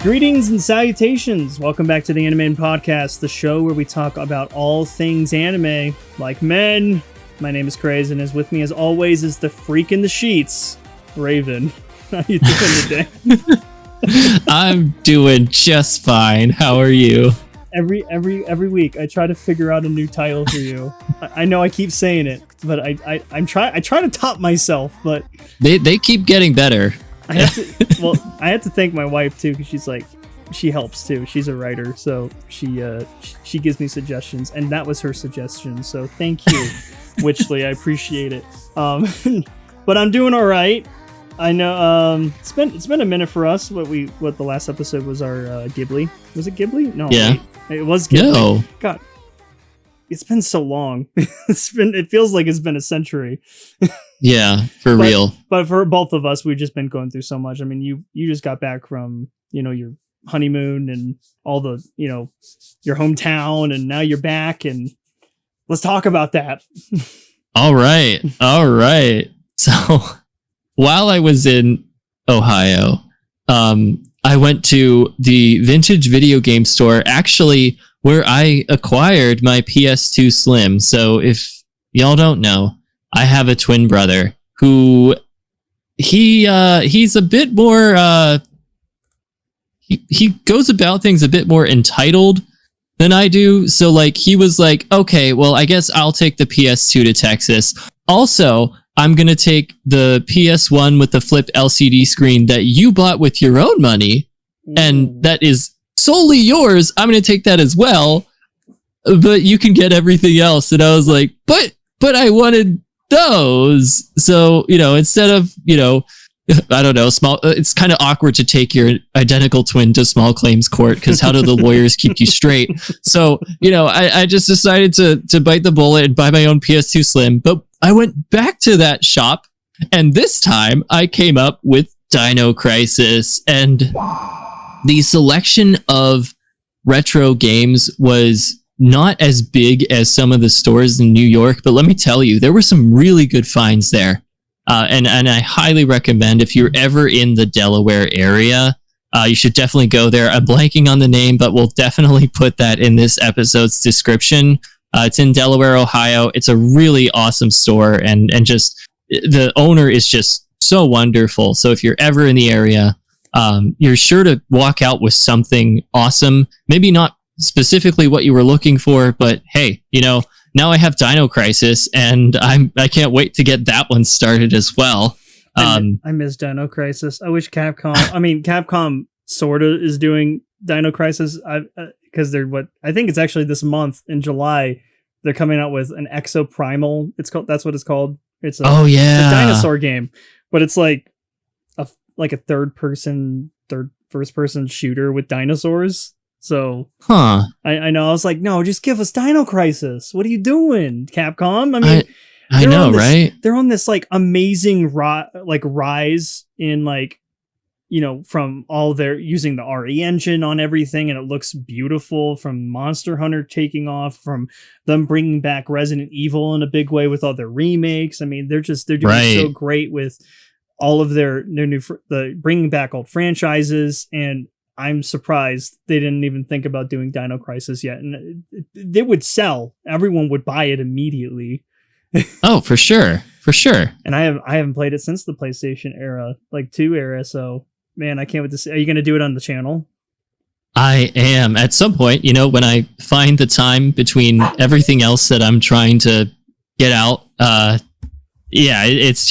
Greetings and salutations! Welcome back to the Anime Podcast, the show where we talk about all things anime, like men. My name is Craze, and as with me as always is the freak in the sheets, Raven. How you doing today? I'm doing just fine. How are you? Every week I try to figure out a new title for you. I know I keep saying it, but I try to top myself, but they keep getting better. I have to thank my wife too, because she helps too. She's a writer, so she gives me suggestions, and that was her suggestion. So thank you, Witchley. I appreciate it. But I'm doing all right. I know it's been a minute for us. What the last episode was our Ghibli. Was it Ghibli? No. Yeah. Wait, it was Ghibli. No. God. It's been so long. It feels like it's been a century. Yeah, real. But for both of us, we've just been going through so much. I mean, you just got back from, your honeymoon and all the, your hometown, and now you're back, and let's talk about that. All right. So while I was in Ohio, I went to the vintage video game store, actually, where I acquired my PS2 Slim. So if y'all don't know, I have a twin brother who he's a bit more he goes about things a bit more entitled than I do. So he was like, okay, well, I guess I'll take the PS2 to Texas. Also, I'm going to take the PS1 with the flipped LCD screen that you bought with your own money, and that is solely yours. I'm going to take that as well, but you can get everything else. And I was like, but I wanted those. So, instead of, I don't know, small, it's kind of awkward to take your identical twin to small claims court, because how do the lawyers keep you straight? So, I just decided to bite the bullet and buy my own PS2 Slim. But I went back to that shop, and this time I came up with Dino Crisis, and the selection of retro games was not as big as some of the stores in New York, but let me tell you, there were some really good finds there. And I highly recommend, if you're ever in the Delaware area, you should definitely go there. I'm blanking on the name, but we'll definitely put that in this episode's description. It's in Delaware, Ohio. It's a really awesome store, and just the owner is just so wonderful. So if you're ever in the area, you're sure to walk out with something awesome. Maybe not specifically what you were looking for, but hey, now I have Dino Crisis, and I can't wait to get that one started as well. I miss Dino Crisis. I wish Capcom sorta is doing Dino Crisis, because I think it's actually this month in July. They're coming out with an Exo Primal. That's what it's called. It's a dinosaur game, but it's like a first person shooter with dinosaurs. So, I know. I was like, no, just give us Dino Crisis. What are you doing, Capcom? I mean, I know, right? They're on this amazing rise in from all their using the RE engine on everything, and it looks beautiful. From Monster Hunter taking off, from them bringing back Resident Evil in a big way with all their remakes. I mean, they're doing so great with all of their new bringing back old franchises, and I'm surprised they didn't even think about doing Dino Crisis yet. And they would sell. Everyone would buy it immediately. Oh, for sure. And I haven't played it since the PlayStation era, 2 era. So, man, I can't wait to see. Are you going to do it on the channel? I am. At some point, when I find the time between everything else that I'm trying to get out, it's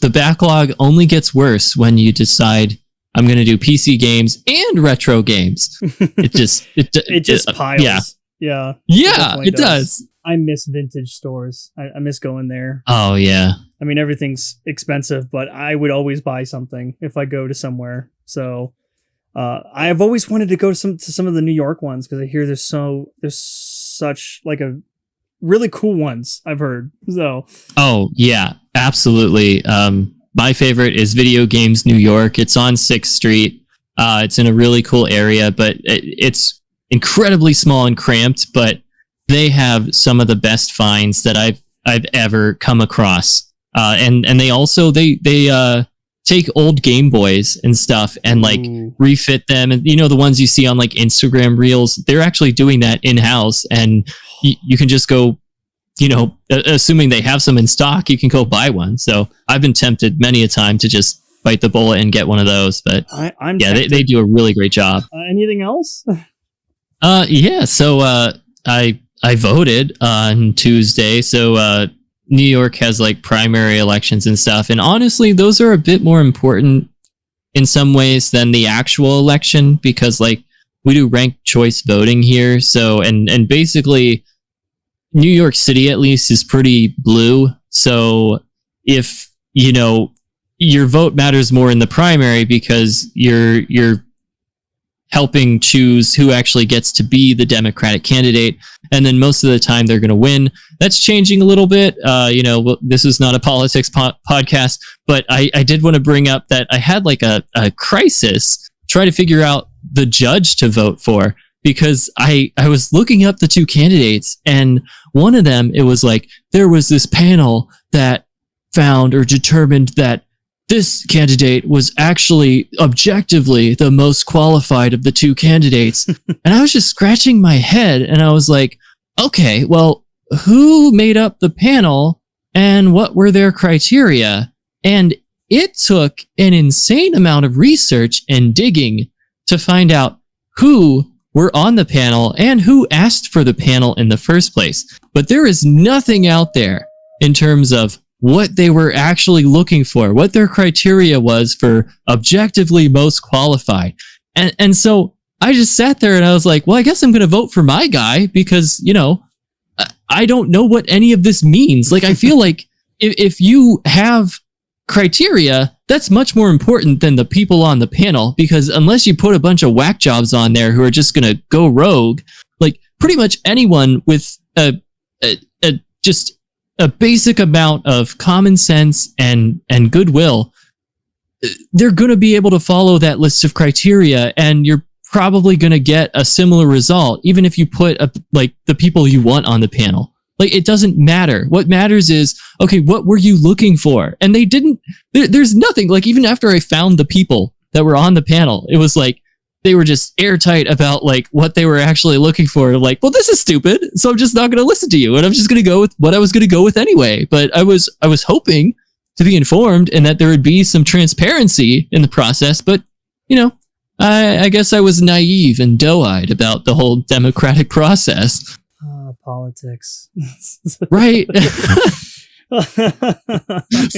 the backlog only gets worse when you decide I'm going to do PC games and retro games. It just piles. Yeah, it does. I miss vintage stores. I miss going there. Oh, yeah. I mean, everything's expensive, but I would always buy something if I go to somewhere. So I've always wanted to go to some of the New York ones, because I hear there's such a really cool ones, I've heard. So. Oh, yeah, absolutely. My favorite is Video Games New York. It's on 6th Street. It's in a really cool area, but it's incredibly small and cramped, but they have some of the best finds that I've ever come across. And they also they take old Game Boys and stuff and like refit them. And you know, the ones you see on like Instagram reels, they're actually doing that in house. And you can just go, you know, assuming they have some in stock, you can go buy one. So I've been tempted many a time to just bite the bullet and get one of those. But I'm yeah, they do a really great job. Anything else? Yeah. So I voted on Tuesday. So New York has like primary elections and stuff. And honestly, those are a bit more important in some ways than the actual election, because like we do ranked choice voting here. So, and basically New York City at least is pretty blue. So if, you know, your vote matters more in the primary because you're helping choose who actually gets to be the Democratic candidate. And then most of the time they're going to win. That's changing a little bit. You know, this is not a politics podcast, but I did want to bring up that I had like a crisis trying to figure out the judge to vote for, because I was looking up the two candidates, and one of them, it was like, there was this panel that found or determined that this candidate was actually objectively the most qualified of the two candidates. And I was just scratching my head and I was like, okay, well, who made up the panel and what were their criteria? And it took an insane amount of research and digging to find out who were on the panel and who asked for the panel in the first place. But there is nothing out there in terms of what they were actually looking for, what their criteria was for objectively most qualified. And so I just sat there and I was like, well, I guess I'm going to vote for my guy because, you know, I don't know what any of this means. Like, I feel like if you have criteria, that's much more important than the people on the panel, because unless you put a bunch of whack jobs on there who are just going to go rogue, like pretty much anyone with just a basic amount of common sense and goodwill, they're going to be able to follow that list of criteria, and you're probably going to get a similar result, even if you put like the people you want on the panel. Like, it doesn't matter. What matters is, okay, what were you looking for? And they didn't, there's nothing, like, even after I found the people that were on the panel, it was like, they were just airtight about like what they were actually looking for. Like, well, this is stupid, so I'm just not going to listen to you, and I'm just going to go with what I was going to go with anyway. But I was hoping to be informed and that there would be some transparency in the process. But you know, I guess I was naive and doe-eyed about the whole democratic process. Politics, right?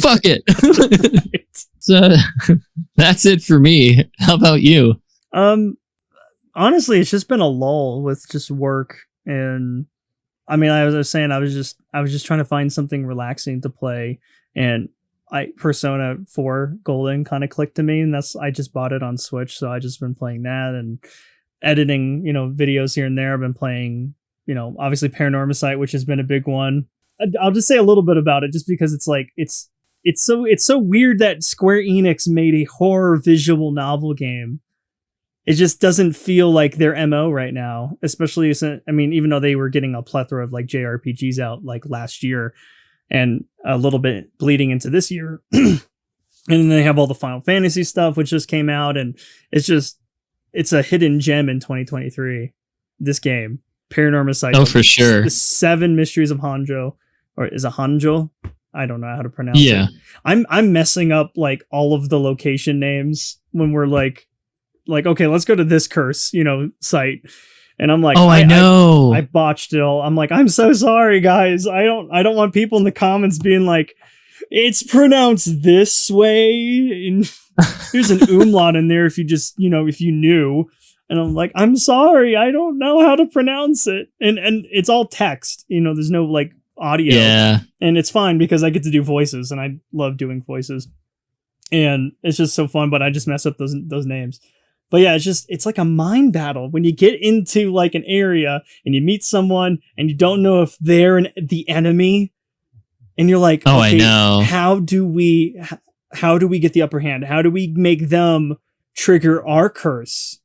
Fuck it. So that's it for me. How about you? Honestly, it's just been a lull with just work, and I mean, I was saying, I was just trying to find something relaxing to play, and Persona 4 Golden kind of clicked to me, and I just bought it on Switch, so I just been playing that and editing, you know, videos here and there. I've been playing, you know, obviously Paranormicite, which has been a big one. I'll just say a little bit about it, just because it's like it's so weird that Square Enix made a horror visual novel game. It just doesn't feel like their MO right now, especially, I mean, even though they were getting a plethora of like JRPGs out like last year and a little bit bleeding into this year. And then they have all the Final Fantasy stuff, which just came out, and it's a hidden gem in 2023. This game, Paranormicite. Oh, for sure. The 7 Mysteries of Hanjo, or is it Hanjo? I don't know how to pronounce it. I'm messing up like all of the location names when we're like, okay, let's go to this curse, you know, site. And I'm like, oh, I know. I botched it all. I'm like, I'm so sorry, guys. I don't want people in the comments being like, it's pronounced this way. And there's an umlaut in there if you just, you know, if you knew. And I'm like, I'm sorry, I don't know how to pronounce it. And it's all text, you know, there's no like audio. Yeah. And it's fine because I get to do voices, and I love doing voices. And it's just so fun, but I just mess up those names. But yeah, it's like a mind battle when you get into like an area and you meet someone and you don't know if they're the enemy, and you're like, oh, okay, I know. How do we get the upper hand? How do we make them trigger our curse?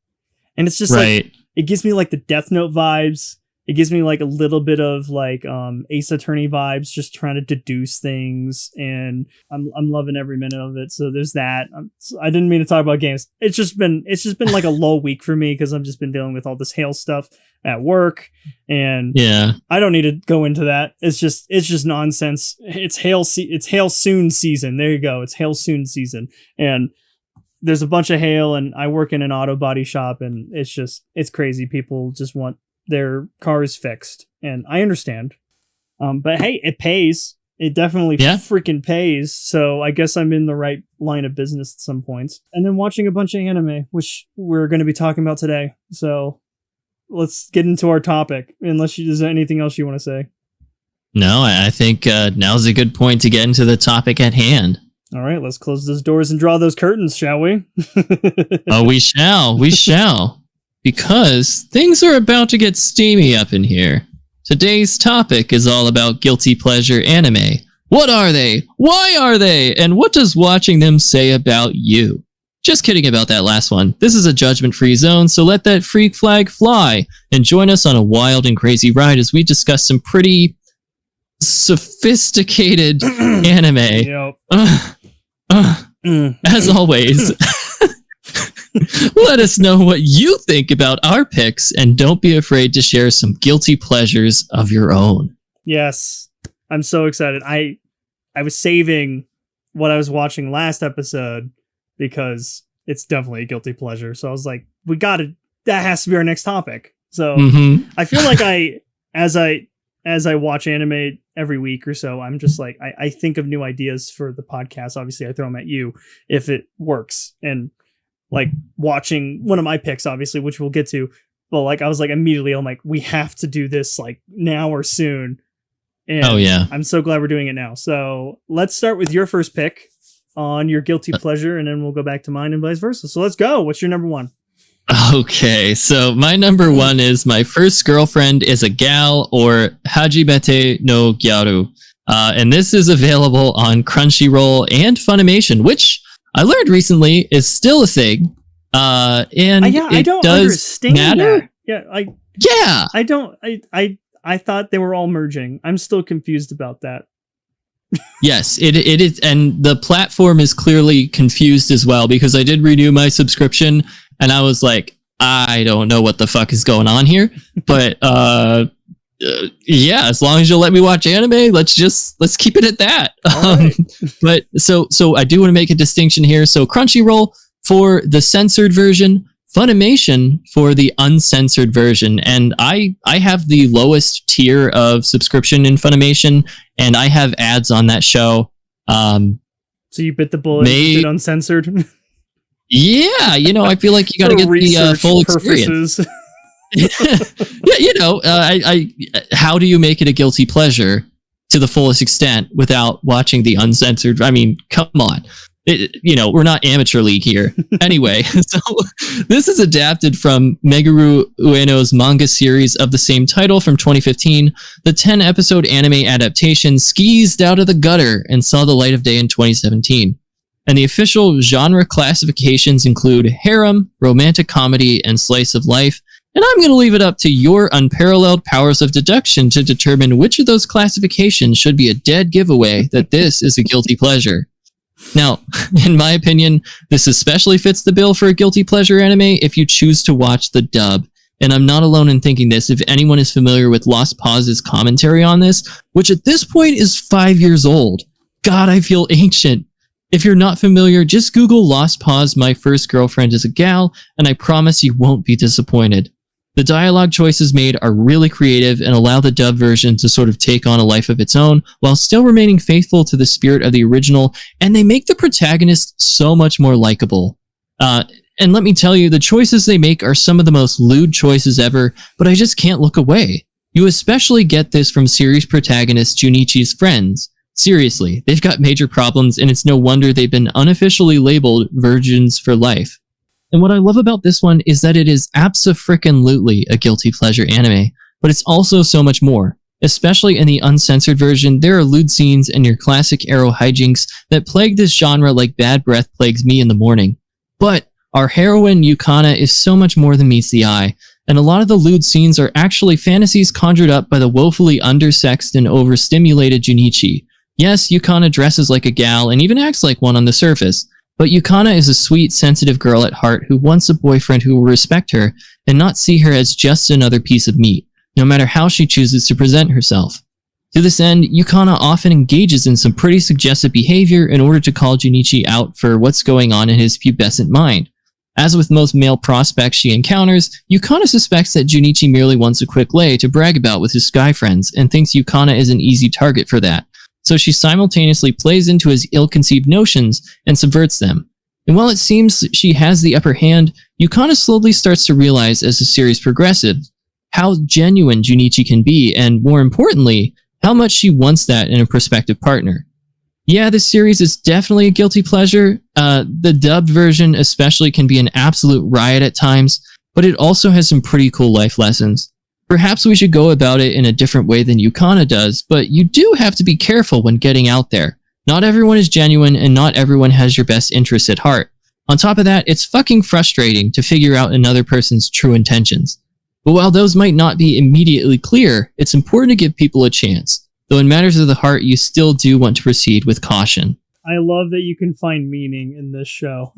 And it's just right. Like, it gives me like the Death Note vibes. It gives me like a little bit of like Ace Attorney vibes, just trying to deduce things, and I'm loving every minute of it. So there's that. I didn't mean to talk about games. It's just been like a low week for me because I've just been dealing with all this hail stuff at work, and I don't need to go into that. It's just nonsense. It's hail soon season. There you go. It's hail soon season, and there's a bunch of hail, and I work in an auto body shop, and it's crazy. People just want their cars fixed, and I understand. But hey, it pays. It definitely freaking pays. So I guess I'm in the right line of business at some points. And then watching a bunch of anime, which we're going to be talking about today. So let's get into our topic, unless there's anything else you want to say. No, I think now's a good point to get into the topic at hand. All right, let's close those doors and draw those curtains, shall we? Oh, we shall. We shall. Because things are about to get steamy up in here. Today's topic is all about guilty pleasure anime. What are they? Why are they? And what does watching them say about you? Just kidding about that last one. This is a judgment-free zone, so let that freak flag fly and join us on a wild and crazy ride as we discuss some pretty sophisticated anime. As always, let us know what you think about our picks, and don't be afraid to share some guilty pleasures of your own. Yes, I'm so excited. I was saving what I was watching last episode because it's definitely a guilty pleasure. So I was like, that has to be our next topic. So I feel like as I watch anime every week or so, I'm just like, I think of new ideas for the podcast. Obviously, I throw them at you if it works. And like watching one of my picks, obviously, which we'll get to. But like, I was like, immediately, I'm like, we have to do this like now or soon. And I'm so glad we're doing it now. So let's start with your first pick on your guilty pleasure, and then we'll go back to mine and vice versa. So let's go. What's your number one? Okay, so my number one is My First Girlfriend is a Gal, or Hajimete no Gyaru. And this is available on Crunchyroll and Funimation, which I learned recently is still a thing. And I don't understand matter. That. I thought they were all merging. I'm still confused about that. Yes, it is, and the platform is clearly confused as well, because I did renew my subscription and I was like, I don't know what the fuck is going on here, but as long as you'll let me watch anime, let's keep it at that. Right. But so I do want to make a distinction here. So Crunchyroll for the censored version, Funimation for the uncensored version, and I have the lowest tier of subscription in Funimation, and I have ads on that show. So you bit the bullet and did uncensored? Yeah, I feel like you got to get the full experience. How do you make it a guilty pleasure to the fullest extent without watching the uncensored? I mean, come on. We're not amateur league here. Anyway, so this is adapted from Meguru Ueno's manga series of the same title from 2015. The 10-episode anime adaptation skeezed out of the gutter and saw the light of day in 2017. And the official genre classifications include harem, romantic comedy, and slice of life. And I'm going to leave it up to your unparalleled powers of deduction to determine which of those classifications should be a dead giveaway that this is a guilty pleasure. Now, in my opinion, this especially fits the bill for a guilty pleasure anime if you choose to watch the dub. And I'm not alone in thinking this. If anyone is familiar with Lost Pause's commentary on this, which at this point is 5 years old. God, I feel ancient. If you're not familiar, just Google Lost Pause My First Girlfriend is a Gal, and I promise you won't be disappointed. The dialogue choices made are really creative and allow the dub version to sort of take on a life of its own while still remaining faithful to the spirit of the original, and they make the protagonist so much more likable. And let me tell you, the choices they make are some of the most lewd choices ever, but I just can't look away. You especially get this from series protagonist Junichi's friends. Seriously, they've got major problems, and it's no wonder they've been unofficially labeled virgins for life. And what I love about this one is that it is abso-frickin-lutely a guilty pleasure anime, but it's also so much more. Especially in the uncensored version, there are lewd scenes and your classic arrow hijinks that plague this genre like bad breath plagues me in the morning. But our heroine Yukana is so much more than meets the eye, and a lot of the lewd scenes are actually fantasies conjured up by the woefully undersexed and overstimulated Junichi. Yes, Yukana dresses like a gal and even acts like one on the surface, but Yukana is a sweet, sensitive girl at heart who wants a boyfriend who will respect her and not see her as just another piece of meat, no matter how she chooses to present herself. To this end, Yukana often engages in some pretty suggestive behavior in order to call Junichi out for what's going on in his pubescent mind. As with most male prospects she encounters, Yukana suspects that Junichi merely wants a quick lay to brag about with his guy friends and thinks Yukana is an easy target for that. So she simultaneously plays into his ill-conceived notions and subverts them. And while it seems she has the upper hand, Yukana slowly starts to realize as the series progresses how genuine Junichi can be, and more importantly, how much she wants that in a prospective partner. Yeah, this series is definitely a guilty pleasure. The dubbed version especially can be an absolute riot at times, but it also has some pretty cool life lessons. Perhaps we should go about it in a different way than Yukana does, but you do have to be careful when getting out there. Not everyone is genuine, and not everyone has your best interests at heart. On top of that, it's fucking frustrating to figure out another person's true intentions. But while those might not be immediately clear, it's important to give people a chance. Though in matters of the heart, you still do want to proceed with caution. I love that you can find meaning in this show.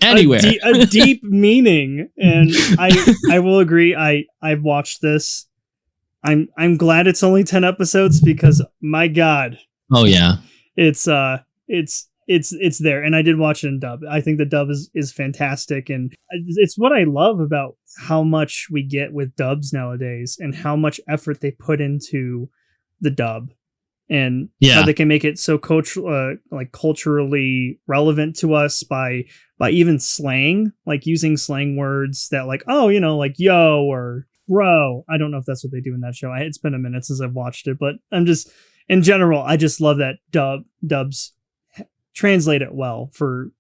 Anywhere. A deep meaning. And I will agree. I've watched this. I'm glad it's only 10 episodes because my God. Oh yeah. It's there. And I did watch it in dub. I think the dub is fantastic. And it's what I love about how much we get with dubs nowadays and how much effort they put into the dub and how they can make it so culturally relevant to us by even slang, like using slang words that like, oh, you know, like yo or bro. I don't know if that's what they do in that show. It's been a minute since I've watched it, but in general, I just love that dubs translate it well for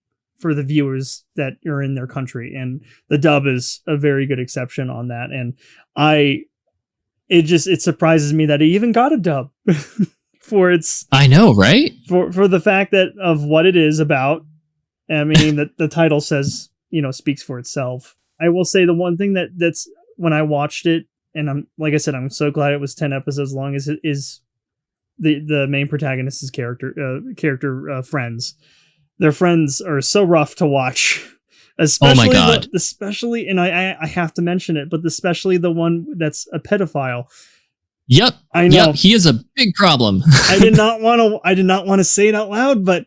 the viewers that are in their country, and the dub is a very good exception on that. And it surprises me that it even got a dub for its. I know, right? For the fact that of what it is about. I mean, that the title says, speaks for itself. I will say the one thing that's when I watched it, and I'm like I said, I'm so glad it was 10 episodes long. Is the main protagonist's character friends. Their friends are so rough to watch. Especially oh my God. Especially, and I have to mention it, but especially the one that's a pedophile. Yep. I know. Yep, he is a big problem. I did not want to say it out loud, but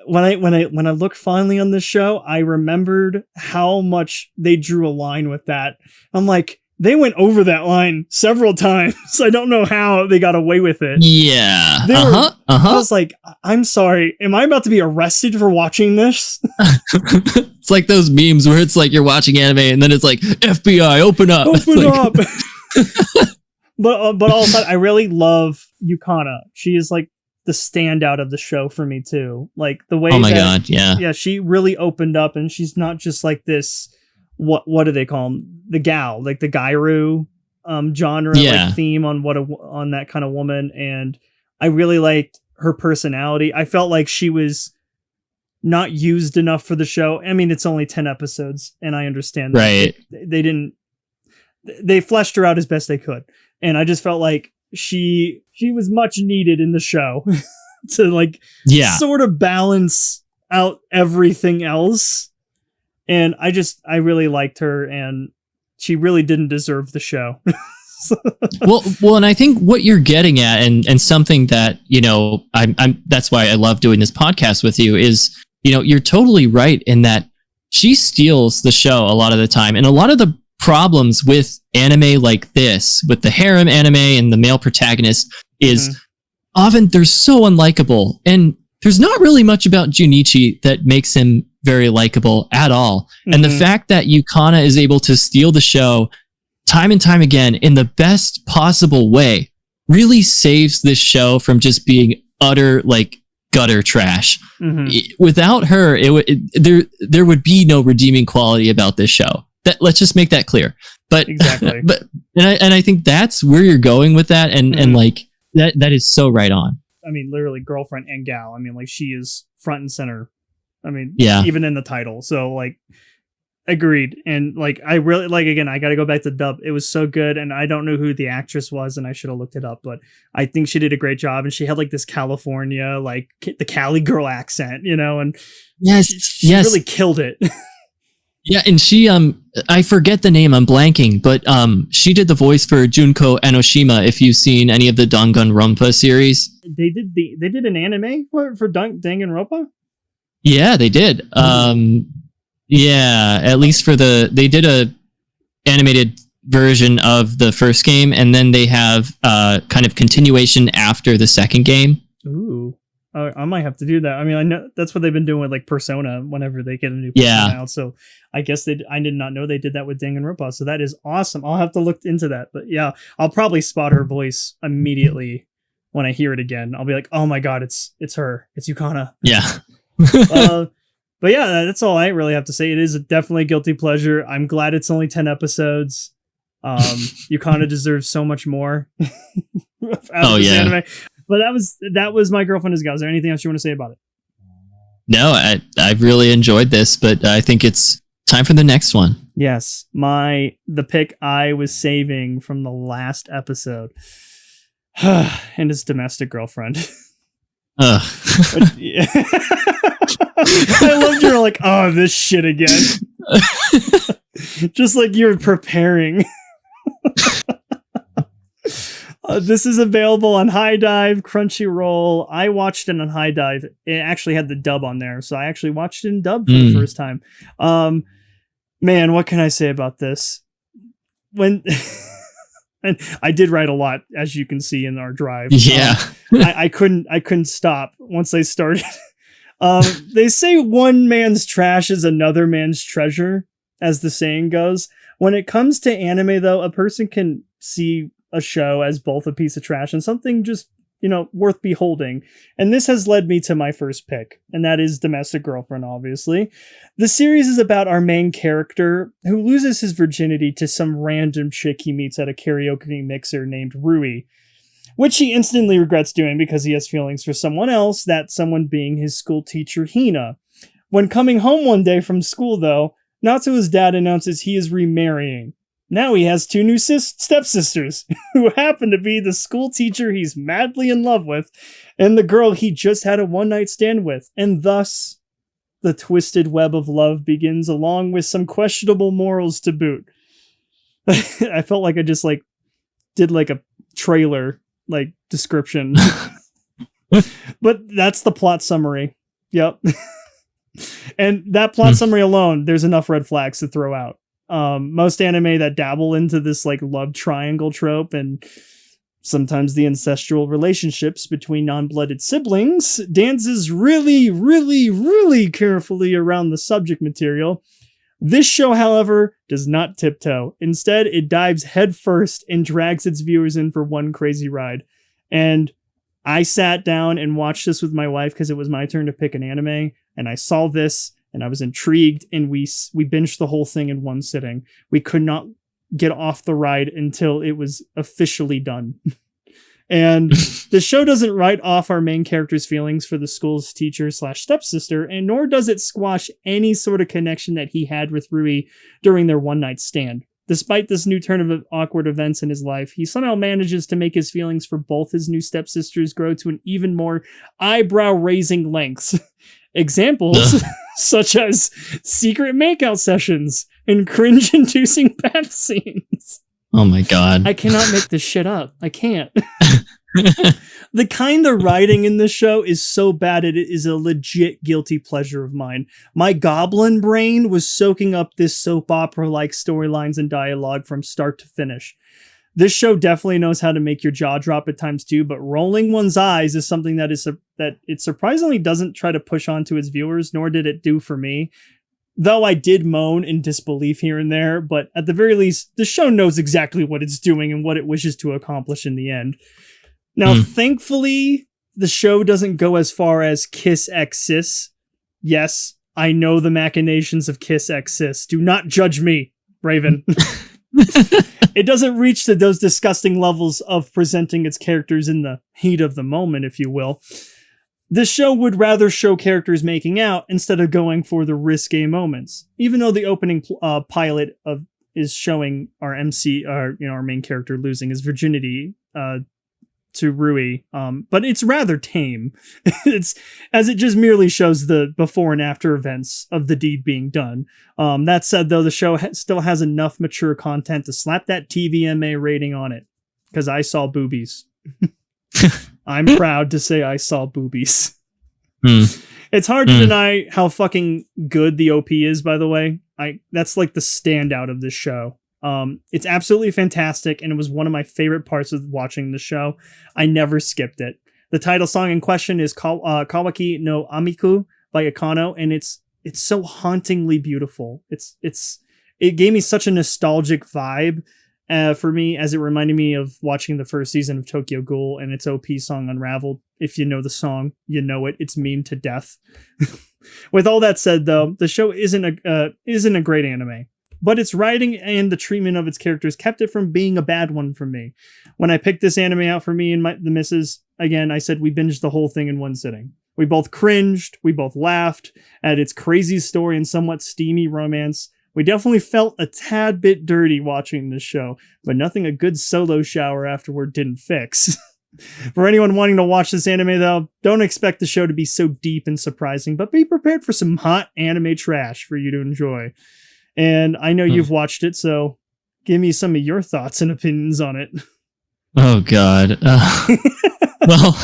when I looked finally on this show, I remembered how much they drew a line with that. I'm like, they went over that line several times. I don't know how they got away with it. Yeah. I was like, I'm sorry. Am I about to be arrested for watching this? It's like those memes where it's like you're watching anime and then it's like, FBI, open up. Open up. But also, I really love Yukana. She is like the standout of the show for me too. Like the way. Oh my God. Yeah. Yeah. She really opened up, and she's not just like this. What do they call them? The gal, like the Gairu genre, like theme on that kind of woman. And I really liked her personality. I felt like she was not used enough for the show. I mean, it's only 10 episodes, and I understand that. Right. They fleshed her out as best they could. And I just felt like she was much needed in the show to sort of balance out everything else. And I really liked her, and she really didn't deserve the show. well, and I think what you're getting at, and something that, I'm that's why I love doing this podcast with you is, you're totally right in that she steals the show a lot of the time. And a lot of the problems with anime like this, with the harem anime and the male protagonist, is often they're so unlikable. And there's not really much about Junichi that makes him very likable at all. And the fact that Yukana is able to steal the show time and time again in the best possible way really saves this show from just being utter gutter trash. Without her, there would be no redeeming quality about this show. Let's just make that clear. But exactly. And I think that's where you're going with that, and that is so right on. I mean, literally girlfriend and gal. I mean, she is front and center. I mean, yeah. Even in the title. So Agreed. And like, I really like, again, I got to go back to dub. It was so good. And I don't know who the actress was, and I should have looked it up, but I think she did a great job. And she had like this California, like the Cali girl accent, you know, and she really killed it. Yeah. And she, I forget the name, I'm blanking, but she did the voice for Junko Enoshima. If you've seen any of the Danganronpa series, they did an anime for Danganronpa. Yeah, they did. Yeah, at least for they did a animated version of the first game, and then they have kind of continuation after the second game. Ooh, I might have to do that. I mean, I know that's what they've been doing with like Persona whenever they get a new Persona out. So I guess I did not know they did that with Danganronpa. So that is awesome. I'll have to look into that. But yeah, I'll probably spot her voice immediately when I hear it again. I'll be like, oh my god, it's her. It's Yukana. Yeah. But yeah, that's all I really have to say. It is definitely a guilty pleasure. I'm glad it's only 10 episodes. Yukana deserves so much more. Anime. But that was My Girlfriend Is Gone. Is there anything else you want to say about it? No, I've really enjoyed this, but I think it's time for the next one. Yes, the pick I was saving from the last episode, and his domestic girlfriend. Yeah. I loved you're like, oh, this shit again. Just like you're preparing. This is available on High Dive, Crunchyroll. I watched it on High Dive. It actually had the dub on there, so I actually watched it in dub for the first time. Man, what can I say about this? And I did write a lot, as you can see in our drive. Yeah. I couldn't stop once they started. They say one man's trash is another man's treasure, as the saying goes. When it comes to anime, though, a person can see a show as both a piece of trash and something just, worth beholding. And this has led me to my first pick, and that is Domestic Girlfriend, obviously. The series is about our main character who loses his virginity to some random chick he meets at a karaoke mixer named Rui, which he instantly regrets doing because he has feelings for someone else, that someone being his school teacher, Hina. When coming home one day from school, though, Natsu's dad announces he is remarrying. Now he has two new stepsisters, who happen to be the school teacher he's madly in love with, and the girl he just had a one-night stand with, and thus, the twisted web of love begins, along with some questionable morals to boot. I felt like I just, did, a trailer description. But that's the plot summary. Yep. And that plot summary alone, there's enough red flags to throw out. Most anime that dabble into this love triangle trope and sometimes the incestual relationships between non-blooded siblings dances really, really, really carefully around the subject material. This show, however, does not tiptoe. Instead, it dives headfirst and drags its viewers in for one crazy ride. And I sat down and watched this with my wife because it was my turn to pick an anime, and I saw this and I was intrigued, and we binged the whole thing in one sitting. We could not get off the ride until it was officially done. And the show doesn't write off our main character's feelings for the school's teacher/stepsister, and nor does it squash any sort of connection that he had with Rui during their one-night stand. Despite this new turn of awkward events in his life, he somehow manages to make his feelings for both his new stepsisters grow to an even more eyebrow-raising lengths. Examples such as secret makeout sessions and cringe-inducing bath scenes. Oh my god. I cannot make this shit up. I can't. The kind of writing in this show is so bad it is a legit guilty pleasure of mine. My goblin brain was soaking up this soap opera-like storylines and dialogue from start to finish. This show definitely knows how to make your jaw drop at times too, but rolling one's eyes is something that it surprisingly doesn't try to push onto its viewers, nor did it do for me. Though I did moan in disbelief here and there, but at the very least, the show knows exactly what it's doing and what it wishes to accomplish in the end. Now, thankfully, the show doesn't go as far as Kiss X Sis. Yes, I know the machinations of Kiss X Sis. Do not judge me, Raven. It doesn't reach to those disgusting levels of presenting its characters in the heat of the moment, if you will. This show would rather show characters making out instead of going for the risque moments. Even though the opening pilot is showing our our main character losing his virginity to Rui, but it's rather tame. It's as it just merely shows the before and after events of the deed being done. That said, though, the show still has enough mature content to slap that TVMA rating on it, because I saw boobies. I'm proud to say I saw boobies. It's hard to deny how fucking good the OP is, by the way. That's like the standout of this show. It's absolutely fantastic, and it was one of my favorite parts of watching the show. I never skipped it. The title song in question is Kawaki no Amiku by Akano, and it's so hauntingly beautiful. It gave me such a nostalgic vibe for me, as it reminded me of watching the first season of Tokyo Ghoul and its OP song Unraveled. If you know the song, you know it. It's meme to death. With all that said, though, the show isn't a great anime, but its writing and the treatment of its characters kept it from being a bad one for me. When I picked this anime out for me and the missus, again, I said we binged the whole thing in one sitting. We both cringed, we both laughed at its crazy story and somewhat steamy romance. We definitely felt a tad bit dirty watching this show, but nothing a good solo shower afterward didn't fix. For anyone wanting to watch this anime, though, don't expect the show to be so deep and surprising, but be prepared for some hot anime trash for you to enjoy. And I know you've watched it, so give me some of your thoughts and opinions on it. Oh, God. Well,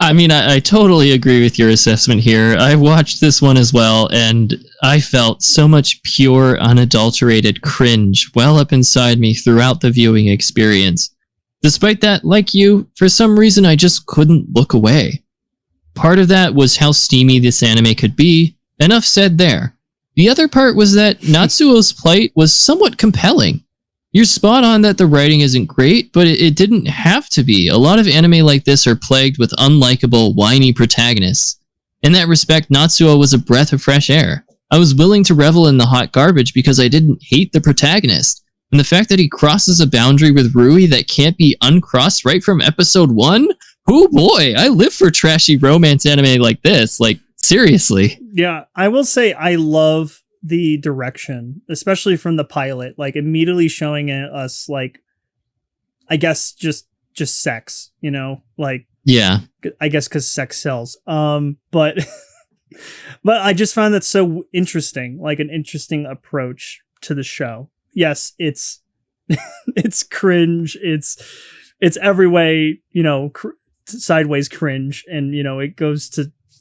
I mean, I totally agree with your assessment here. I watched this one as well, and I felt so much pure, unadulterated cringe well up inside me throughout the viewing experience. Despite that, like you, for some reason I just couldn't look away. Part of that was how steamy this anime could be. Enough said there. The other part was that Natsuo's plight was somewhat compelling. You're spot on that the writing isn't great, but it didn't have to be. A lot of anime like this are plagued with unlikable, whiny protagonists. In that respect, Natsuo was a breath of fresh air. I was willing to revel in the hot garbage because I didn't hate the protagonist. And the fact that he crosses a boundary with Rui that can't be uncrossed right from episode 1? Oh boy, I live for trashy romance anime like this. Like, seriously. Yeah, I will say I love the direction, especially from the pilot, like immediately showing us, like, I guess just sex, you know, like, yeah, I guess because sex sells. But I just found that so interesting, like an interesting approach to the show. Yes, it's it's cringe. It's every way, you know, sideways cringe, and you know it goes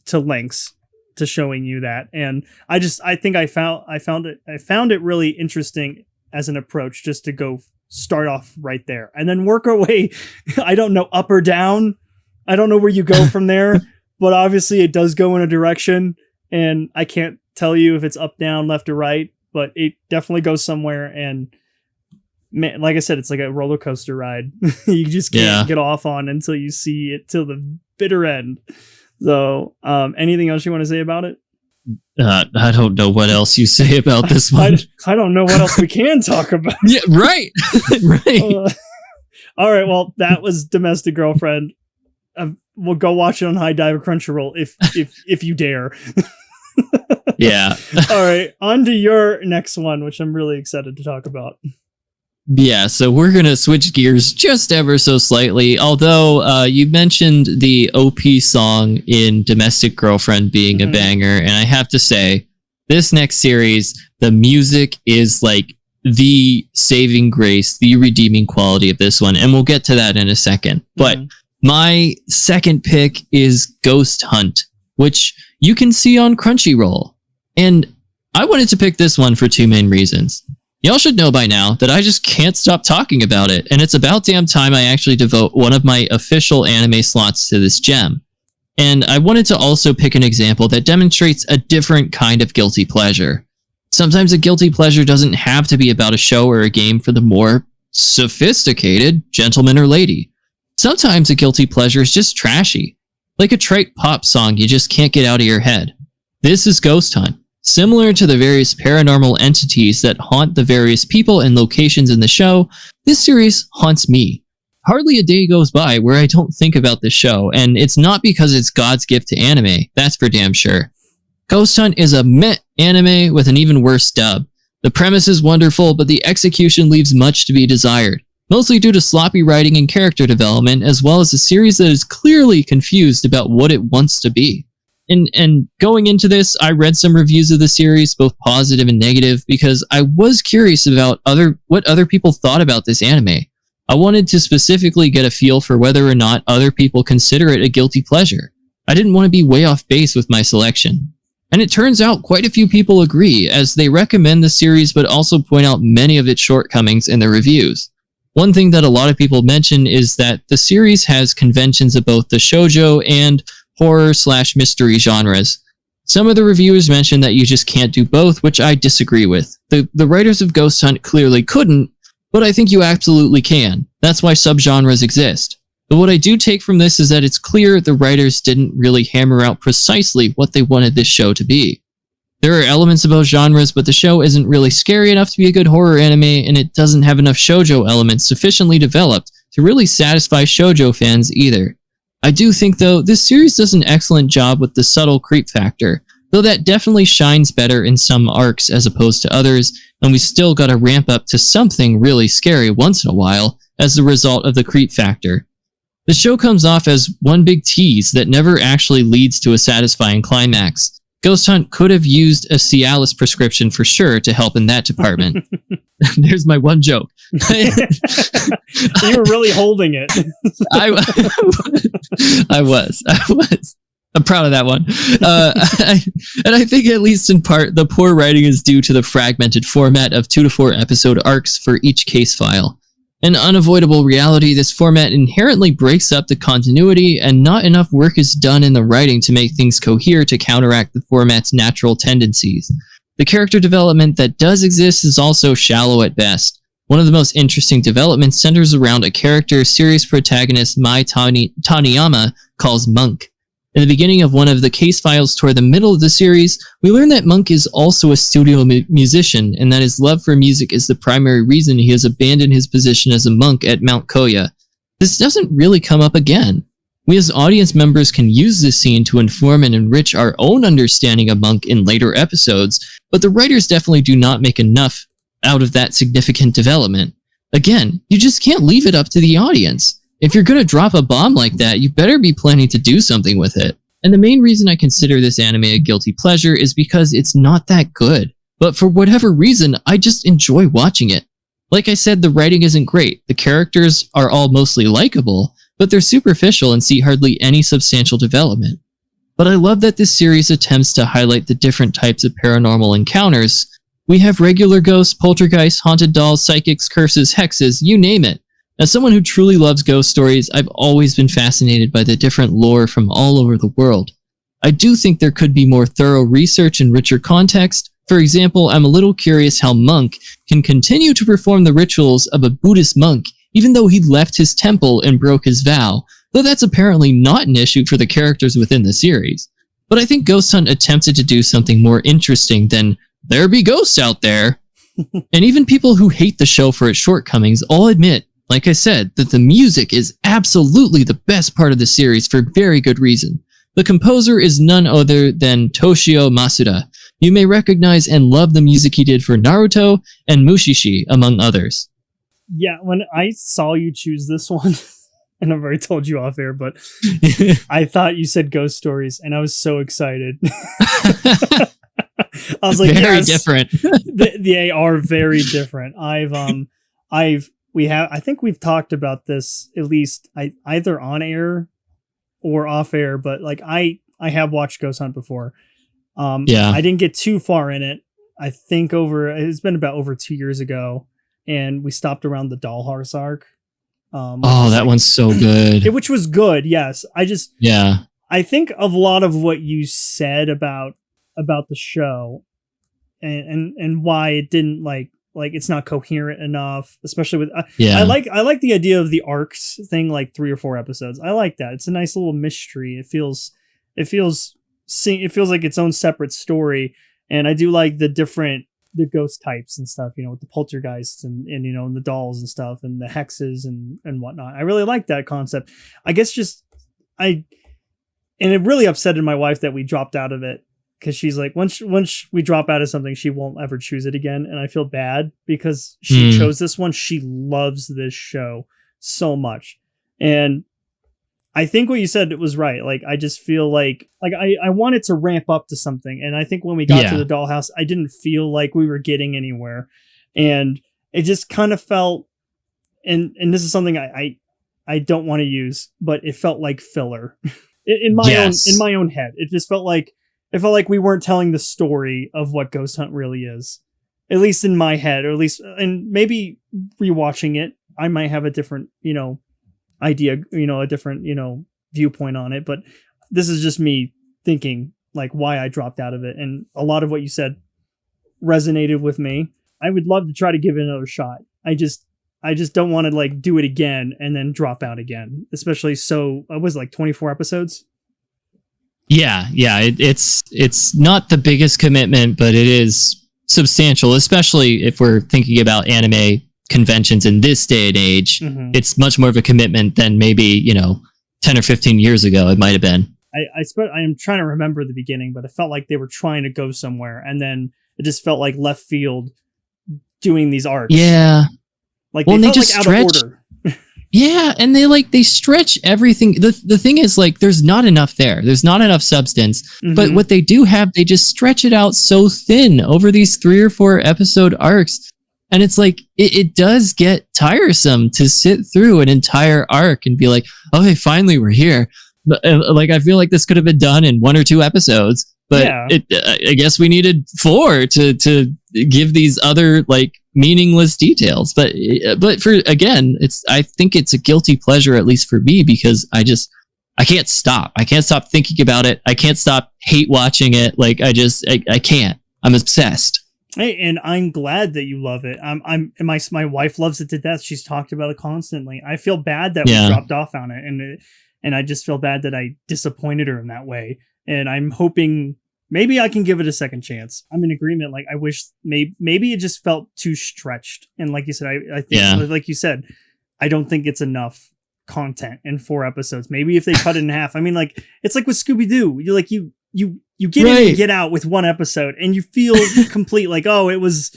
to lengths to showing you that. And I think I found it really interesting as an approach, just to go start off right there and then work our way. I don't know, up or down. I don't know where you go from there, but obviously it does go in a direction, and I can't tell you if it's up, down, left, or right. But it definitely goes somewhere, and man, like I said, it's like a roller coaster ride. You just can't get off on until you see it till the bitter end. So, anything else you want to say about it? I don't know what else you say about this one. I don't know what else we can talk about. Yeah, right. Right. All right. Well, that was Domestic Girlfriend. We'll go watch it on High Dive or Crunchyroll if you dare. Yeah. All right, on to your next one, which I'm really excited to talk about. Yeah, so we're going to switch gears just ever so slightly. Although you mentioned the OP song in Domestic Girlfriend being a banger, and I have to say, this next series, the music is like the saving grace, the redeeming quality of this one, and we'll get to that in a second. But my second pick is Ghost Hunt, which you can see on Crunchyroll. And I wanted to pick this one for two main reasons. Y'all should know by now that I just can't stop talking about it, and it's about damn time I actually devote one of my official anime slots to this gem. And I wanted to also pick an example that demonstrates a different kind of guilty pleasure. Sometimes a guilty pleasure doesn't have to be about a show or a game for the more sophisticated gentleman or lady. Sometimes a guilty pleasure is just trashy, like a trite pop song you just can't get out of your head. This is Ghost Hunt. Similar to the various paranormal entities that haunt the various people and locations in the show, this series haunts me. hardly a day goes by where I don't think about this show, and it's not because it's God's gift to anime, that's for damn sure. Ghost Hunt is a meh anime with an even worse dub. The premise is wonderful, but the execution leaves much to be desired, mostly due to sloppy writing and character development, as well as a series that is clearly confused about what it wants to be. And going into this, I read some reviews of the series, both positive and negative, because I was curious about what other people thought about this anime. I wanted to specifically get a feel for whether or not other people consider it a guilty pleasure. I didn't want to be way off base with my selection. And it turns out quite a few people agree, as they recommend the series but also point out many of its shortcomings in their reviews. One thing that a lot of people mention is that the series has conventions of both the shoujo and horror/mystery genres. Some of the reviewers mention that you just can't do both, which I disagree with. The writers of Ghost Hunt clearly couldn't, but I think you absolutely can. That's why subgenres exist. But what I do take from this is that it's clear the writers didn't really hammer out precisely what they wanted this show to be. There are elements of both genres, but the show isn't really scary enough to be a good horror anime, and it doesn't have enough shoujo elements sufficiently developed to really satisfy shoujo fans either. I do think, though, this series does an excellent job with the subtle creep factor, though that definitely shines better in some arcs as opposed to others, and we still gotta ramp up to something really scary once in a while as a result of the creep factor. The show comes off as one big tease that never actually leads to a satisfying climax. Ghost Hunt could have used a Cialis prescription for sure to help in that department. There's my one joke. You were really holding it. I was. I'm proud of that one. And I think at least in part, the poor writing is due to the fragmented format of 2 to 4 episode arcs for each case file. An unavoidable reality, this format inherently breaks up the continuity, and not enough work is done in the writing to make things cohere to counteract the format's natural tendencies. The character development that does exist is also shallow at best. One of the most interesting developments centers around a character series protagonist Mai Taniyama calls Monk. In the beginning of one of the case files toward the middle of the series, we learn that Monk is also a studio musician, and that his love for music is the primary reason he has abandoned his position as a monk at Mount Koya. This doesn't really come up again. We as audience members can use this scene to inform and enrich our own understanding of Monk in later episodes, but the writers definitely do not make enough out of that significant development. Again, you just can't leave it up to the audience. If you're going to drop a bomb like that, you better be planning to do something with it. And the main reason I consider this anime a guilty pleasure is because it's not that good. But for whatever reason, I just enjoy watching it. Like I said, the writing isn't great. The characters are all mostly likable, but they're superficial and see hardly any substantial development. But I love that this series attempts to highlight the different types of paranormal encounters. We have regular ghosts, poltergeists, haunted dolls, psychics, curses, hexes, you name it. As someone who truly loves ghost stories, I've always been fascinated by the different lore from all over the world. I do think there could be more thorough research and richer context. For example, I'm a little curious how Monk can continue to perform the rituals of a Buddhist monk even though he left his temple and broke his vow, though that's apparently not an issue for the characters within the series. But I think Ghost Hunt attempted to do something more interesting than, there be ghosts out there. And even people who hate the show for its shortcomings all admit, like I said, that the music is absolutely the best part of the series for very good reason. The composer is none other than Toshio Masuda. You may recognize and love the music he did for Naruto and Mushishi, among others. Yeah, when I saw you choose this one, and I've already told you off air, but I thought you said ghost stories, and I was so excited. I was like, very yes, different. They are very different. I think we've talked about this at least either on air or off air, but like I have watched Ghost Hunt before. Yeah, I didn't get too far in it. I think it's been about over 2 years ago, and we stopped around the Dollhouse arc. that one's so good. Which was good. Yes. I think of a lot of what you said about the show and why it didn't like it's not coherent enough, especially with I like the idea of the arcs thing, like 3 or 4 episodes. I like that. It's a nice little mystery. It feels like its own separate story, and I do like the different the ghost types and stuff, with the poltergeists and and the dolls and stuff and the hexes and whatnot. I really like that concept. I guess and it really upsetted my wife that we dropped out of it, because she's like, once we drop out of something, she won't ever choose it again. And I feel bad because she chose this one. She loves this show so much. And I think what you said, it was right. Like, I just feel like I wanted to ramp up to something. And I think when we got to the dollhouse, I didn't feel like we were getting anywhere. And it just kind of felt, and this is something I don't want to use, but it felt like filler in my own head. It just felt like we weren't telling the story of what Ghost Hunt really is, at least in my head, or at least, and maybe rewatching it, I might have a different, idea, a different, viewpoint on it. But this is just me thinking like why I dropped out of it. And a lot of what you said resonated with me. I would love to try to give it another shot. I just don't want to like do it again and then drop out again, especially it was like 24 episodes. Yeah. It's not the biggest commitment, but it is substantial, especially if we're thinking about anime conventions in this day and age. It's much more of a commitment than maybe 10 or 15 years ago it might have been. I am trying to remember the beginning, but it felt like they were trying to go somewhere, and then it just felt like left field doing these arcs. Yeah, like they felt like out of order. Yeah, and they stretch everything. The thing is, like, there's not enough there. There's not enough substance. But what they do have, they just stretch it out so thin over these 3 or 4 episode arcs. And it's like, it does get tiresome to sit through an entire arc and be like, oh, hey, finally we're here. But like, I feel like this could have been done in 1 or 2 episodes. But I guess we needed 4 to give these other like meaningless details. But for, again, I think it's a guilty pleasure, at least for me, because I can't stop. I can't stop thinking about it. I can't stop hate watching it. Like, I can't. I'm obsessed. Hey, and I'm glad that you love it. And my wife loves it to death. She's talked about it constantly. I feel bad that we dropped off on it, and I just feel bad that I disappointed her in that way. And I'm hoping maybe I can give it a second chance. I'm in agreement. Like, I wish maybe it just felt too stretched. And like you said, I think, like you said, I don't think it's enough content in 4 episodes. Maybe if they cut it in half. I mean, like, it's like with Scooby-Doo. You're like, you get in and get out with 1 episode, and you feel complete. Like, oh, it was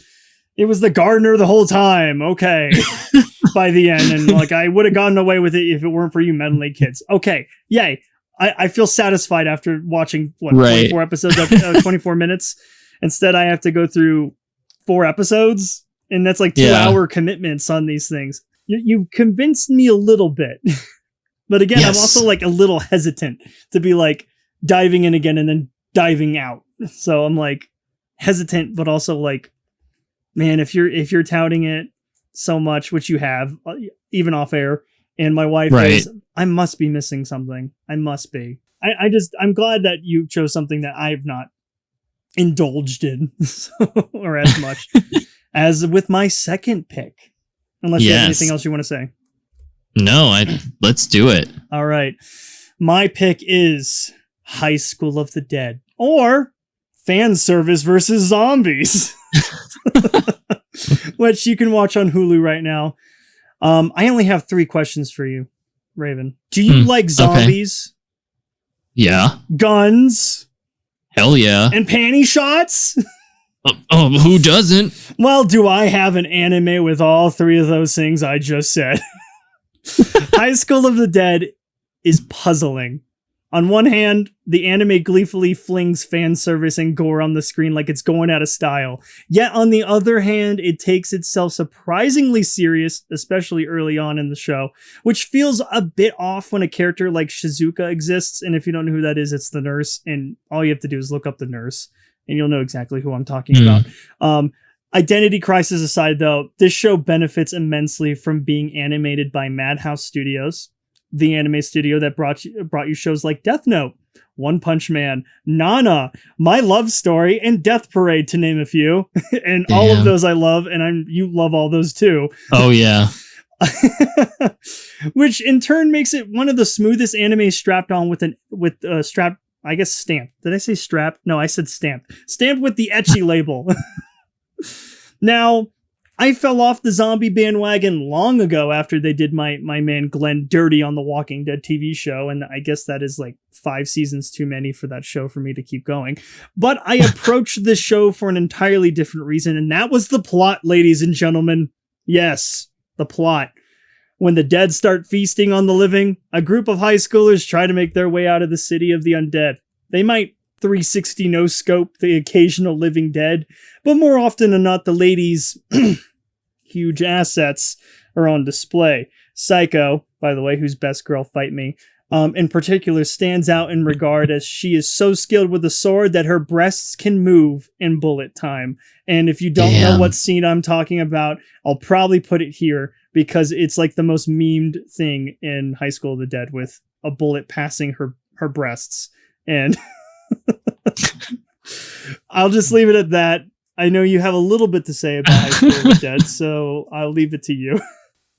the gardener the whole time. Okay. By the end. And like, I would have gotten away with it if it weren't for you meddling kids. Okay. Yay. I feel satisfied after watching 24 episodes of 24 minutes. Instead, I have to go through 4 episodes, and that's like 2-hour commitments on these things. You've convinced me a little bit, but again, I'm also like a little hesitant to be like diving in again and then diving out. So I'm like hesitant, but also like, man, if you're touting it so much, which you have, even off air, and my wife is, I must be missing something. I must be. I'm glad that you chose something that I've not indulged in or as much as with my second pick. Unless you have anything else you want to say. No, let's do it. All right. My pick is High School of the Dead, or Fan Service versus Zombies, which you can watch on Hulu right now. I only have 3 questions for you, Raven. Do you like zombies? Okay. Yeah. Guns? Hell yeah. And panty shots? Who doesn't? Well, do I have an anime with all 3 of those things I just said? High School of the Dead is puzzling. On one hand, the anime gleefully flings fan service and gore on the screen like it's going out of style. Yet on the other hand, it takes itself surprisingly serious, especially early on in the show, which feels a bit off when a character like Shizuka exists. And if you don't know who that is, it's the nurse. And all you have to do is look up the nurse, and you'll know exactly who I'm talking about. Identity crisis aside, though, this show benefits immensely from being animated by Madhouse Studios, the anime studio that brought you shows like Death Note, One Punch Man, Nana, My Love Story, and Death Parade, to name a few. And all of those I love, and you love all those too. Oh yeah. Which in turn makes it one of the smoothest anime strapped on with strap. I guess stamped. Did I say strapped? No, I said stamped. Stamped with the ecchi label. Now, I fell off the zombie bandwagon long ago after they did my man Glenn dirty on the Walking Dead TV show, and I guess that is like 5 seasons too many for that show for me to keep going. But I approached this show for an entirely different reason, and that was the plot, ladies and gentlemen. Yes, the plot. When the dead start feasting on the living, a group of high schoolers try to make their way out of the city of the undead. They might 360 no-scope the occasional living dead, but more often than not, the ladies' huge assets are on display. Psycho, by the way, who's best girl fight me, in particular stands out in regard as she is so skilled with a sword that her breasts can move in bullet time. And if you don't know what scene I'm talking about, I'll probably put it here because it's like the most memed thing in High School of the Dead, with a bullet passing her breasts. And I'll just leave it at that. I know you have a little bit to say about High School of the Dead, so I'll leave it to you.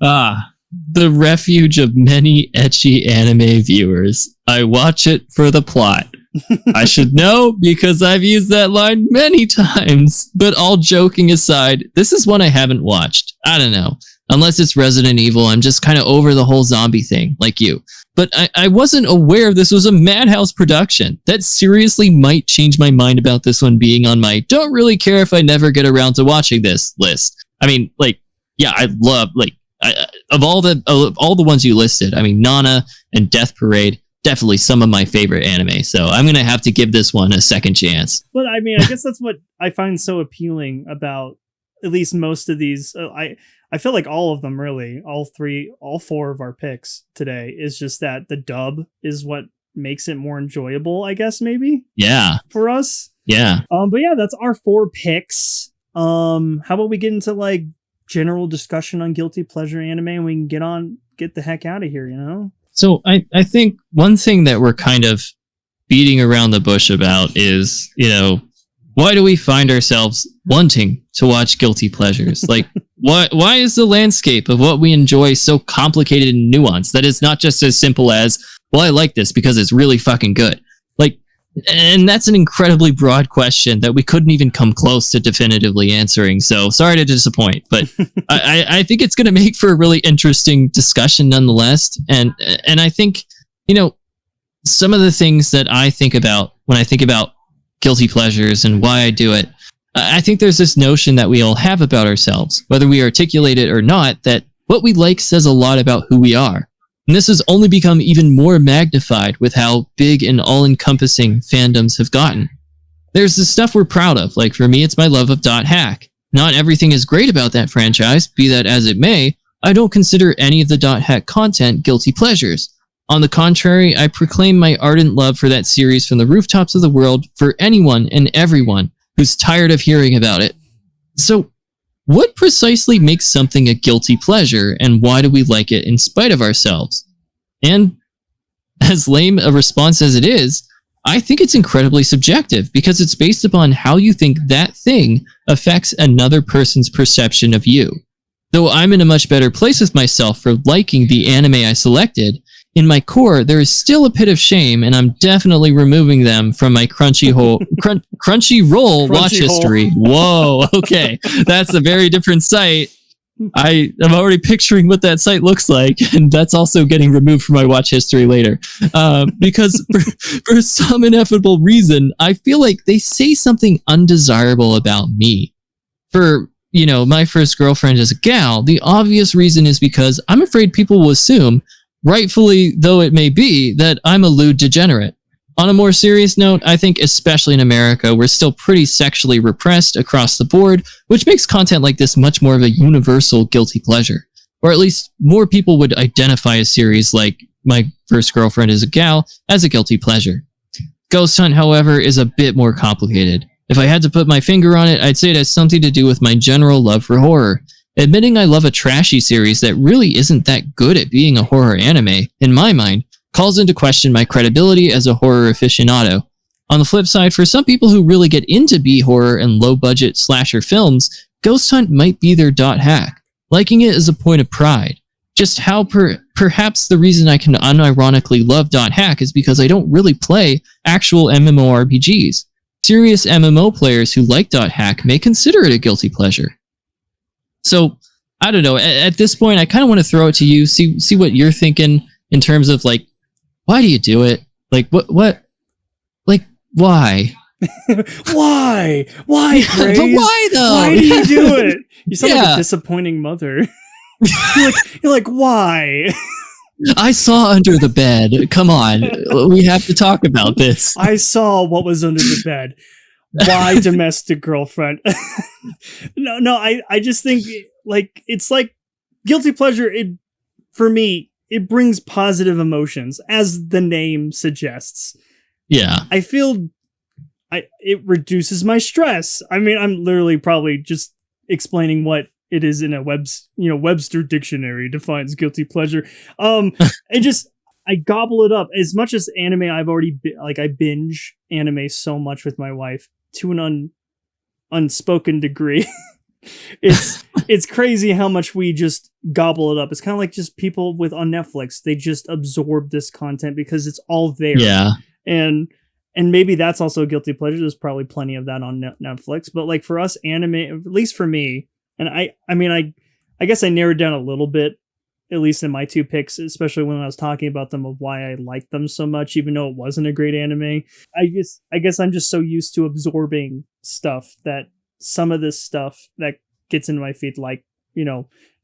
The refuge of many ecchi anime viewers. I watch it for the plot. I should know because I've used that line many times. But all joking aside, this is one I haven't watched. I don't know. Unless it's Resident Evil, I'm just kind of over the whole zombie thing, like you. But I wasn't aware this was a Madhouse production. That seriously might change my mind about this one being on my don't really care if I never get around to watching this list. I mean, like, yeah, I love, like, of all the ones you listed, I mean, Nana and Death Parade, definitely some of my favorite anime. So I'm going to have to give this one a second chance. But I mean, I guess that's what I find so appealing about at least most of these. I feel like all of them, really, all 4 of our picks today, is just that the dub is what makes it more enjoyable, I guess, maybe. Yeah. For us. Yeah. But yeah, that's our 4 picks. How about we get into like general discussion on guilty pleasure anime and we can get the heck out of here, you know? So I think one thing that we're kind of beating around the bush about is, you know, why do we find ourselves wanting to watch guilty pleasures? Like, why is the landscape of what we enjoy so complicated and nuanced that it's not just as simple as, well, I like this because it's really fucking good? Like, and that's an incredibly broad question that we couldn't even come close to definitively answering. So sorry to disappoint, but I think it's going to make for a really interesting discussion nonetheless. And I think, you know, some of the things that I think about when I think about guilty pleasures and why I do it, I think there's this notion that we all have about ourselves, whether we articulate it or not, that what we like says a lot about who we are. And this has only become even more magnified with how big and all-encompassing fandoms have gotten. There's the stuff we're proud of, like for me it's my love of .hack. Not everything is great about that franchise, be that as it may. I don't consider any of the .hack content guilty pleasures. On the contrary, I proclaim my ardent love for that series from the rooftops of the world for anyone and everyone who's tired of hearing about it. So, what precisely makes something a guilty pleasure, and why do we like it in spite of ourselves? And as lame a response as it is, I think it's incredibly subjective because it's based upon how you think that thing affects another person's perception of you. Though I'm in a much better place with myself for liking the anime I selected, in my core, there is still a pit of shame, and I'm definitely removing them from my Crunchyroll watch history. Whoa, okay. That's a very different site. I'm already picturing what that site looks like, and that's also getting removed from my watch history later. Because for some ineffable reason, I feel like they say something undesirable about me. For, you know, my first girlfriend is a gal, the obvious reason is because I'm afraid people will assume, rightfully though it may be, that I'm a lewd degenerate. On a more serious note, I think especially in America, we're still pretty sexually repressed across the board, which makes content like this much more of a universal guilty pleasure. Or at least more people would identify a series like My First Girlfriend is a Gal as a guilty pleasure. Ghost Hunt, however, is a bit more complicated. If I had to put my finger on it, I'd say it has something to do with my general love for horror. Admitting I love a trashy series that really isn't that good at being a horror anime, in my mind, calls into question my credibility as a horror aficionado. On the flip side, for some people who really get into B-horror and low-budget slasher films, Ghost Hunt might be their .hack. Liking it is a point of pride. Just how perhaps the reason I can unironically love .hack is because I don't really play actual MMORPGs. serious MMO players who like .hack may consider it a guilty pleasure. So, I don't know. At this point, I kind of want to throw it to you, see what you're thinking in terms of like, why do you do it? Like, what, like, why? Why? Why, Yeah, but Grace? why though? Why do you do it? You sound like a disappointing mother. You're like, why? I saw under the bed. Come on. We have to talk about this. I saw what was under the bed. Why domestic girlfriend? No, I just think like it's like guilty pleasure. For me, it brings positive emotions, as the name suggests. Yeah. I feel it reduces my stress. I mean, I'm literally probably just explaining what it is in a Webster dictionary defines guilty pleasure. I gobble it up as much as anime. I've already I binge anime so much with my wife to an unspoken degree. It's crazy how much we just gobble it up. It's kind of like just people on Netflix. They just absorb this content because it's all there. Yeah. And maybe that's also a guilty pleasure. There's probably plenty of that on Netflix. But like for us, anime, at least for me, and I guess I narrowed down a little bit, at least in my two picks, especially when I was talking about them, of why I liked them so much, even though it wasn't a great anime. I guess I'm just so used to absorbing stuff that some of this stuff that gets into my feed, like,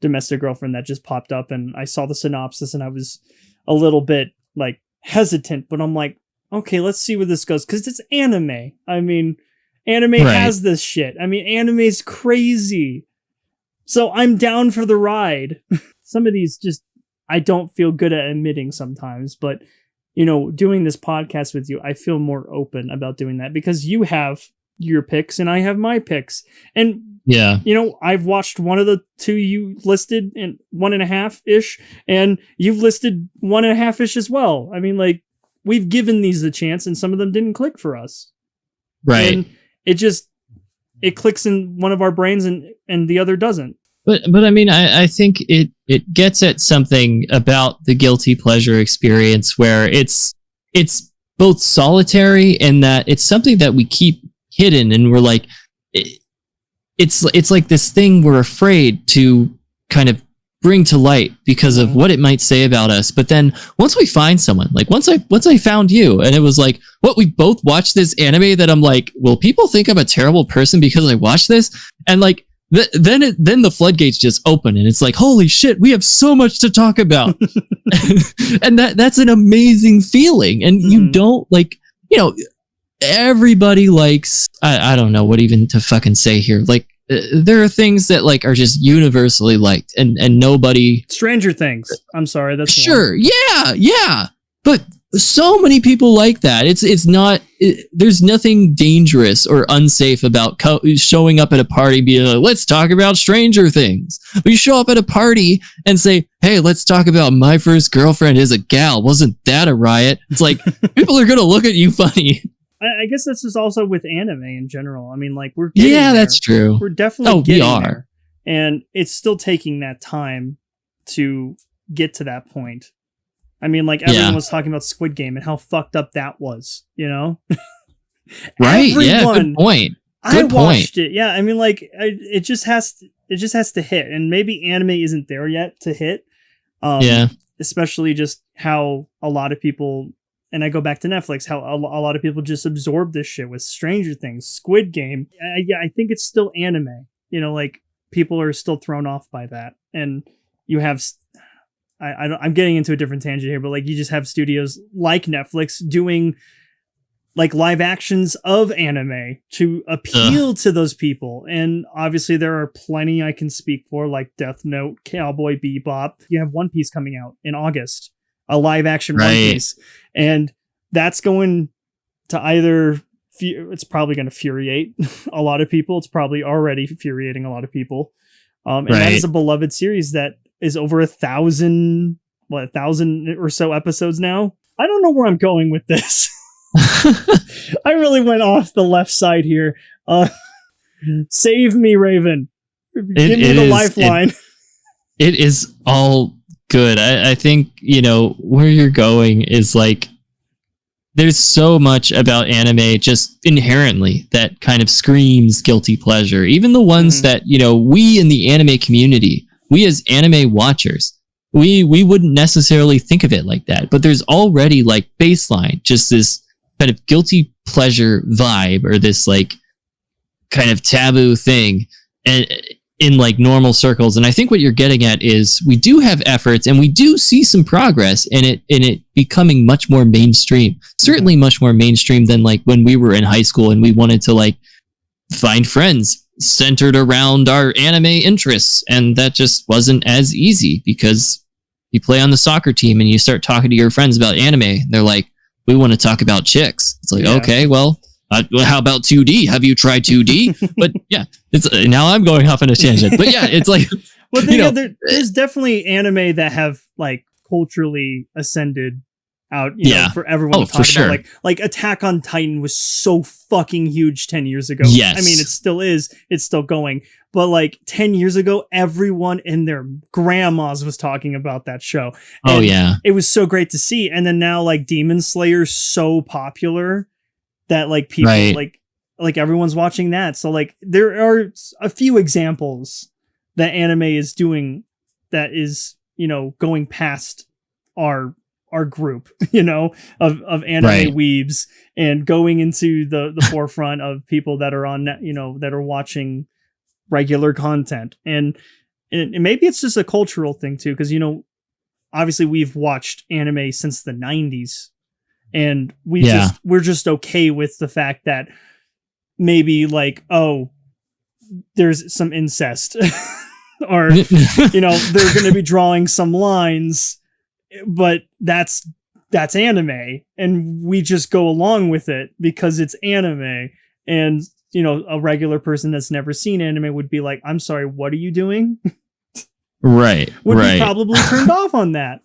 Domestic Girlfriend that just popped up, and I saw the synopsis and I was a little bit like hesitant, but I'm like, okay, let's see where this goes, because it's anime. I mean, anime has this shit. I mean, anime's crazy. So I'm down for the ride. Some of these just, I don't feel good at admitting sometimes, but, doing this podcast with you, I feel more open about doing that because you have your picks and I have my picks. And, yeah, I've watched one of the two you listed, and 1.5-ish, and you've listed 1.5-ish as well. I mean, like, we've given these a chance and some of them didn't click for us. Right. And it clicks in one of our brains and the other doesn't. But I mean, I think it gets at something about the guilty pleasure experience where it's both solitary in that it's something that we keep hidden, and we're like, it's like this thing we're afraid to kind of bring to light because of what it might say about us. But then once we find someone, like once I found you, and it was like, what, we both watched this anime that I'm like, will people think I'm a terrible person because I watched this? And like, then the floodgates just open, and it's like, holy shit, we have so much to talk about. And that's an amazing feeling. And you don't like, everybody likes, I don't know what even to fucking say here. Like, there are things that like are just universally liked, and nobody. Stranger Things. I'm sorry, that's sure. Yeah. But so many people like that. It's not. There's nothing dangerous or unsafe about showing up at a party and being like, let's talk about Stranger Things. But you show up at a party and say, hey, let's talk about My First Girlfriend is a Gal. Wasn't that a riot? It's like, people are gonna look at you funny. I guess this is also with anime in general. I mean, like, we're getting there. That's true. We're definitely getting we are there. And it's still taking that time to get to that point. I mean, like, everyone was talking about Squid Game and how fucked up that was, Right? Everyone, yeah, good point. I watched it. Yeah, I mean, like, it just has to hit, and maybe anime isn't there yet to hit. Especially just how a lot of people. And I go back to Netflix, how a lot of people just absorb this shit with Stranger Things, Squid Game. I think it's still anime. Like, people are still thrown off by that. And you have, I'm getting into a different tangent here, but like, you just have studios like Netflix doing like live actions of anime to appeal to those people. And obviously there are plenty I can speak for, like Death Note, Cowboy Bebop. You have One Piece coming out in August. A live action One Piece, and that's going to either it's probably going to infuriate a lot of people. It's probably already infuriating a lot of people, and that is a beloved series that is over 1,000 or so episodes now. I don't know where I'm going with this. I really went off the left side here. Save me, Raven. Give me the lifeline. It is all good. I think, where you're going is like, there's so much about anime just inherently that kind of screams guilty pleasure. Even the ones that, we in the anime community, we as anime watchers, we wouldn't necessarily think of it like that. But there's already like baseline, just this kind of guilty pleasure vibe, or this like kind of taboo thing, and in like normal circles. And I think what you're getting at is we do have efforts and we do see some progress in it becoming much more mainstream, certainly much more mainstream than like when we were in high school and we wanted to like find friends centered around our anime interests. And that just wasn't as easy, because you play on the soccer team and you start talking to your friends about anime. They're like, we want to talk about chicks. It's like, okay, well, how about 2D? Have you tried 2D? But yeah, it's now I'm going off on a tangent. But yeah, it's like, well, there's definitely anime that have like culturally ascended out, for everyone to talk about. Like Attack on Titan was so fucking huge 10 years ago. Yes. I mean, it still is. It's still going. But like 10 years ago, everyone and their grandmas was talking about that show. And it was so great to see. And then now like Demon Slayer's so popular that like people like everyone's watching that. So like there are a few examples that anime is doing that is, going past our group, of anime weebs, and going into the forefront of people that are on, that are watching regular content. And maybe it's just a cultural thing too, because, obviously we've watched anime since the 90s. And we're just okay with the fact that maybe like, oh, there's some incest or, they're going to be drawing some lines, but that's anime. And we just go along with it because it's anime. And, a regular person that's never seen anime would be like, I'm sorry, what are you doing? Right. Would be probably turned off on that.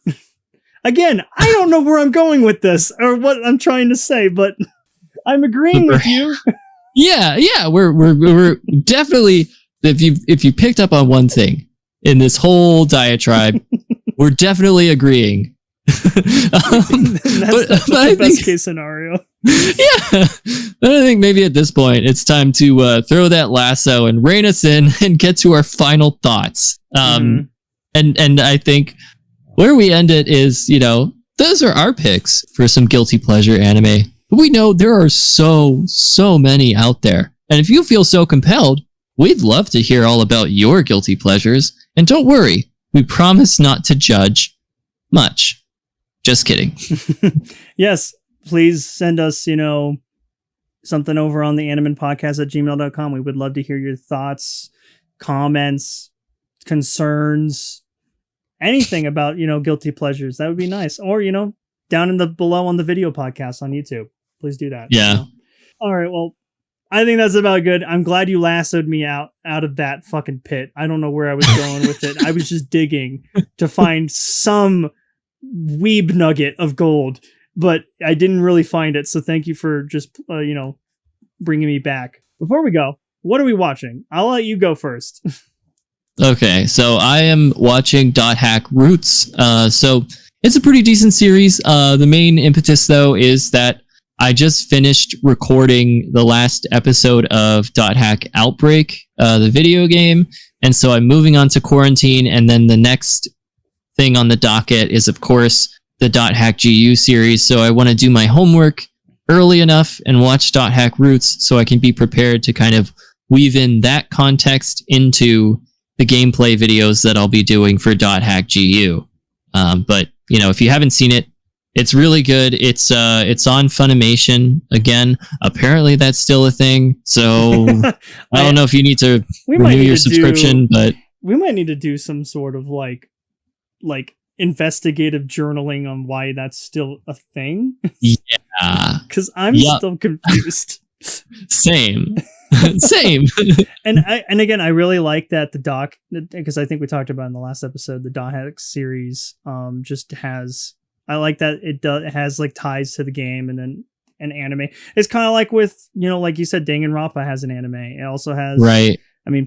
Again, I don't know where I'm going with this or what I'm trying to say, but I'm agreeing with you. Yeah, we're definitely, if you picked up on one thing in this whole diatribe, we're definitely agreeing. That's the best case scenario. Yeah, but I think maybe at this point it's time to throw that lasso and rein us in and get to our final thoughts. And I think where we end it is, those are our picks for some guilty pleasure anime. But we know there are so many out there. And if you feel so compelled, we'd love to hear all about your guilty pleasures. And don't worry, we promise not to judge much. Just kidding. Yes, please send us, something over on theanimenpodcast@gmail.com. We would love to hear your thoughts, comments, concerns, anything about, guilty pleasures. That would be nice. Or, down in the below on the video podcast on YouTube. Please do that. Yeah. All right. Well, I think that's about good. I'm glad you lassoed me out of that fucking pit. I don't know where I was going with it. I was just digging to find some weeb nugget of gold, but I didn't really find it. So thank you for just, bringing me back. Before we go, what are we watching? I'll let you go first. Okay, so I am watching Dot Hack Roots. So it's a pretty decent series. The main impetus, though, is that I just finished recording the last episode of Dot Hack Outbreak, the video game. And so I'm moving on to Quarantine. And then the next thing on the docket is, of course, the Dot Hack GU series. So I want to do my homework early enough and watch Dot Hack Roots so I can be prepared to kind of weave in that context into the gameplay videos that I'll be doing for Dot Hack GU. But, if you haven't seen it, it's really good. It's on Funimation. Again, apparently that's still a thing. So I don't know if you need to renew your subscription, but we might need to do some sort of like investigative journaling on why that's still a thing. Yeah. Because I'm still confused. Same. And again, I really like that the doc, because I think we talked about in the last episode, the Dot Hack series just has, I like that it has like ties to the game and then an anime. It's kind of like with, like you said, Danganronpa has an anime. It also has, right. I mean,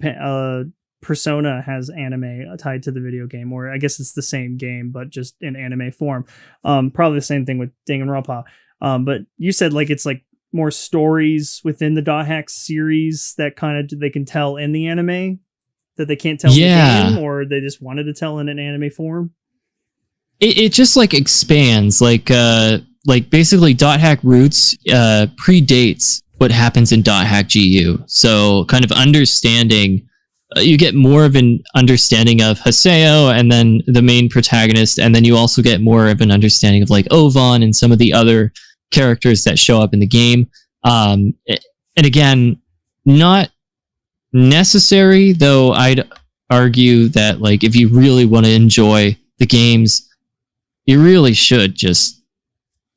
Persona has anime tied to the video game, or I guess it's the same game, but just in anime form. Probably the same thing with Danganronpa. But you said like it's like more stories within the Dot Hack series that kind of they can tell in the anime that they can't tell in the game, or they just wanted to tell in an anime form. It just like expands, like basically Dot Hack Roots predates what happens in Dot Hack GU. So kind of understanding, you get more of an understanding of Haseo and then the main protagonist, and then you also get more of an understanding of like Ovan and some of the other characters that show up in the game. And again, not necessary, though I'd argue that like if you really want to enjoy the games, you really should just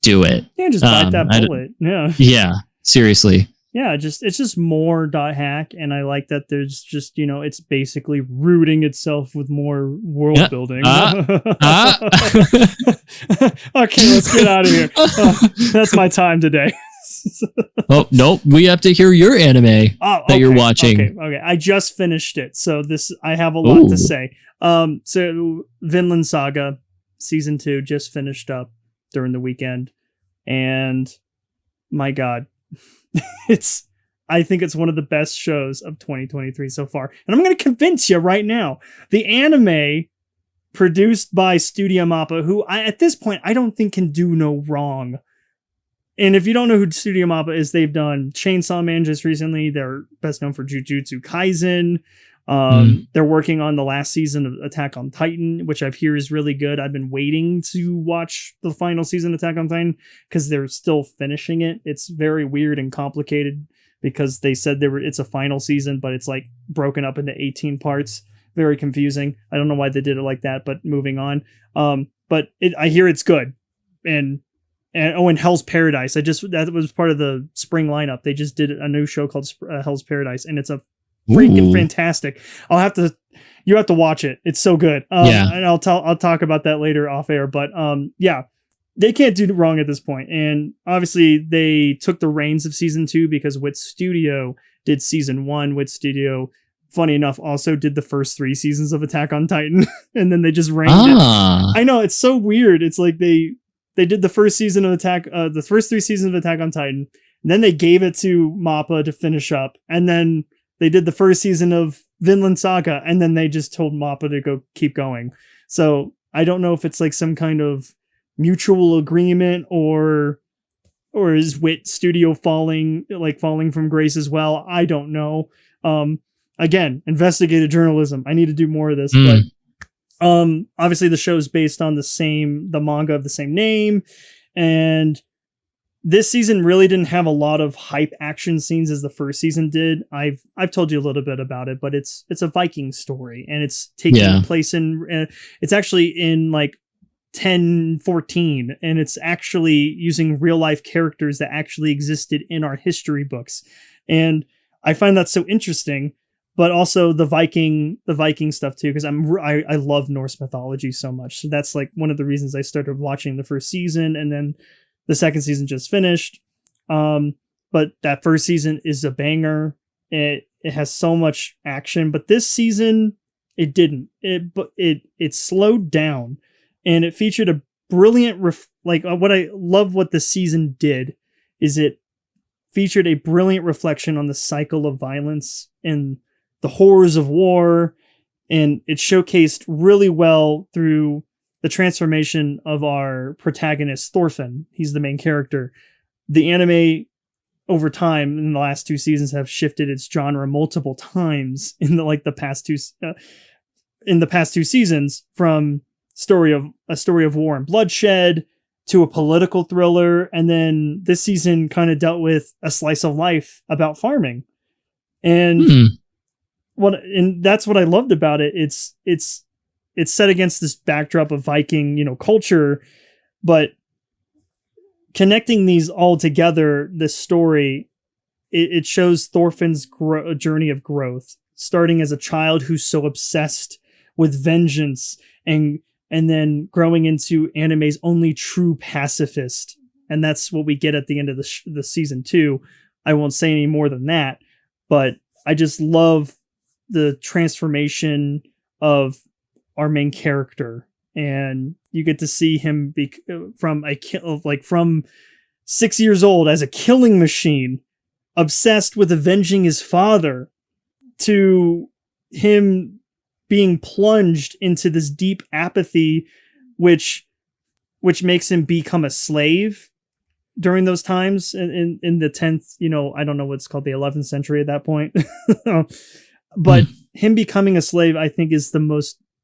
do it. Yeah, just bite that bullet. Yeah, seriously. Yeah, it's just more Dot Hack, and I like that there's just, it's basically rooting itself with more world building. Okay, let's get out of here. That's my time today. Oh, nope, we have to hear your anime that you're watching. Okay, I just finished it, so I have a lot to say. So Vinland Saga season 2 just finished up during the weekend, and my God. I think it's one of the best shows of 2023 so far. And I'm going to convince you right now. The anime produced by Studio Mappa, who at this point I don't think can do no wrong. And if you don't know who Studio Mappa is, they've done Chainsaw Man just recently. They're best known for Jujutsu Kaisen. They're working on the last season of Attack on Titan, which I've heard is really good. I've been waiting to watch the final season of Attack on Titan because they're still finishing it. It's very weird and complicated because they said it's a final season, but it's like broken up into 18 parts. Very confusing. I don't know why they did it like that, but moving on. But I hear it's good. And Hell's Paradise. That was part of the spring lineup. They just did a new show called Hell's Paradise, and it's a freaking fantastic. You have to watch it. It's so good. And I'll talk about that later off air, but yeah, they can't do wrong at this point. And obviously they took the reins of season 2 because Wit Studio did season 1. Wit Studio, funny enough, also did the first 3 seasons of Attack on Titan, and then they just reigned it. I know, it's so weird. It's like they did the first season of the first 3 seasons of Attack on Titan, and then they gave it to Mappa to finish up, and then they did the first season of Vinland Saga, and then they just told Mappa to keep going. So I don't know if it's like some kind of mutual agreement or is Wit Studio falling from grace as well. I don't know. Again, investigative journalism. I need to do more of this, but obviously the show is based on the manga of the same name, and this season really didn't have a lot of hype action scenes as the first season did. I've told you a little bit about it, but it's a Viking story, and it's taking place in it's actually in like 1014, and it's actually using real life characters that actually existed in our history books. And I find that so interesting, but also the Viking stuff too, because I love Norse mythology so much. So that's like one of the reasons I started watching the first season, and then the second season just finished. But that first season is a banger. It has so much action, but this season it didn't. It slowed down, and it featured a brilliant what I love what the season did is it featured a brilliant reflection on the cycle of violence and the horrors of war, and it showcased really well through the transformation of our protagonist, Thorfinn. He's the main character. The anime over time in the last 2 seasons have shifted its genre multiple times in the past 2 seasons, from a story of war and bloodshed to a political thriller. And then this season kind of dealt with a slice of life about farming. And that's what I loved about it. It's set against this backdrop of Viking, culture, but connecting these all together, this story, it shows Thorfinn's journey of growth, starting as a child who's so obsessed with vengeance, and then growing into anime's only true pacifist. And that's what we get at the end of the season 2. I won't say any more than that, but I just love the transformation of our main character, and you get to see him from 6 years old as a killing machine, obsessed with avenging his father, to him being plunged into this deep apathy, which makes him become a slave during those times in the 10th, I don't know what's called, the 11th century at that point. But him becoming a slave, I think, is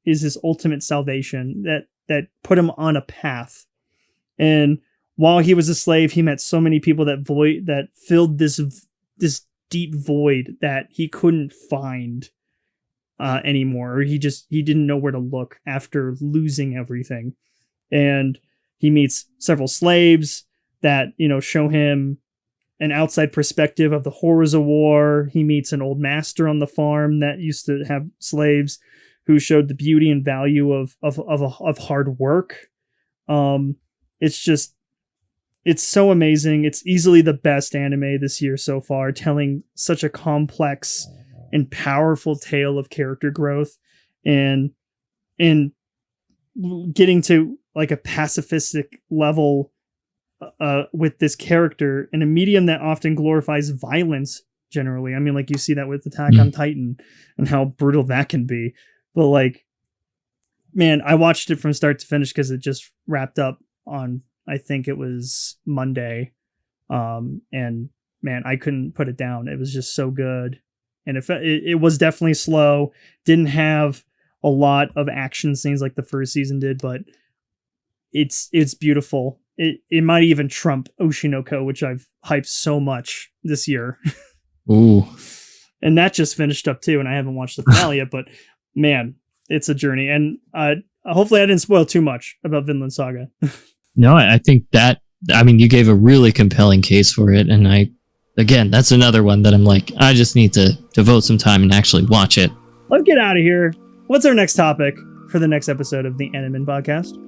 his ultimate salvation, that put him on a path. And while he was a slave, he met so many people that filled this deep void that he couldn't find anymore. Or he didn't know where to look after losing everything. And he meets several slaves that, show him an outside perspective of the horrors of war. He meets an old master on the farm that used to have slaves, who showed the beauty and value of hard work. It's so amazing. It's easily the best anime this year so far, telling such a complex and powerful tale of character growth, and getting to like a pacifistic level with this character in a medium that often glorifies violence generally. I mean, like, you see that with Attack on Titan and how brutal that can be. But like, man, I watched it from start to finish because it just wrapped up on, I think it was Monday. And man, I couldn't put it down. It was just so good. And it was definitely slow. Didn't have a lot of action scenes like the first season did, but it's beautiful. It might even trump Oshinoko, which I've hyped so much this year. Ooh. And that just finished up too, and I haven't watched the finale yet, but man, it's a journey. And hopefully I didn't spoil too much about Vinland Saga. No, I think you gave a really compelling case for it. And again, that's another one that I'm like, I just need to devote some time and actually watch it. Let's get out of here. What's our next topic for the next episode of the Anime Podcast?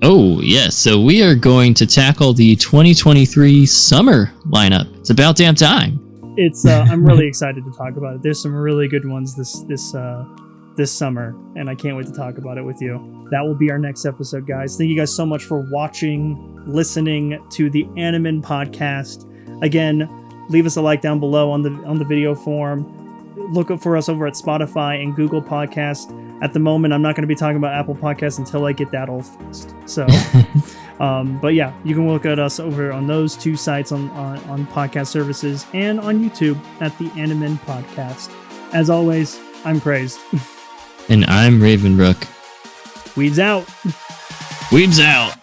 Oh, yes. So we are going to tackle the 2023 summer lineup. It's about damn time. It's I'm really excited to talk about it. There's some really good ones this summer, and I can't wait to talk about it with you. That will be our next episode, guys. Thank you guys so much for watching, listening to the Anime Podcast. Again, leave us a like down below on the video form. Look up for us over at Spotify and Google Podcast. At the moment, I'm not going to be talking about Apple Podcasts until I get that all fixed. So, but yeah, you can look at us over on those two sites on podcast services and on YouTube at the Anime Podcast. As always, I'm Praised. And I'm Ravenbrook. Weeds out. Weeds out.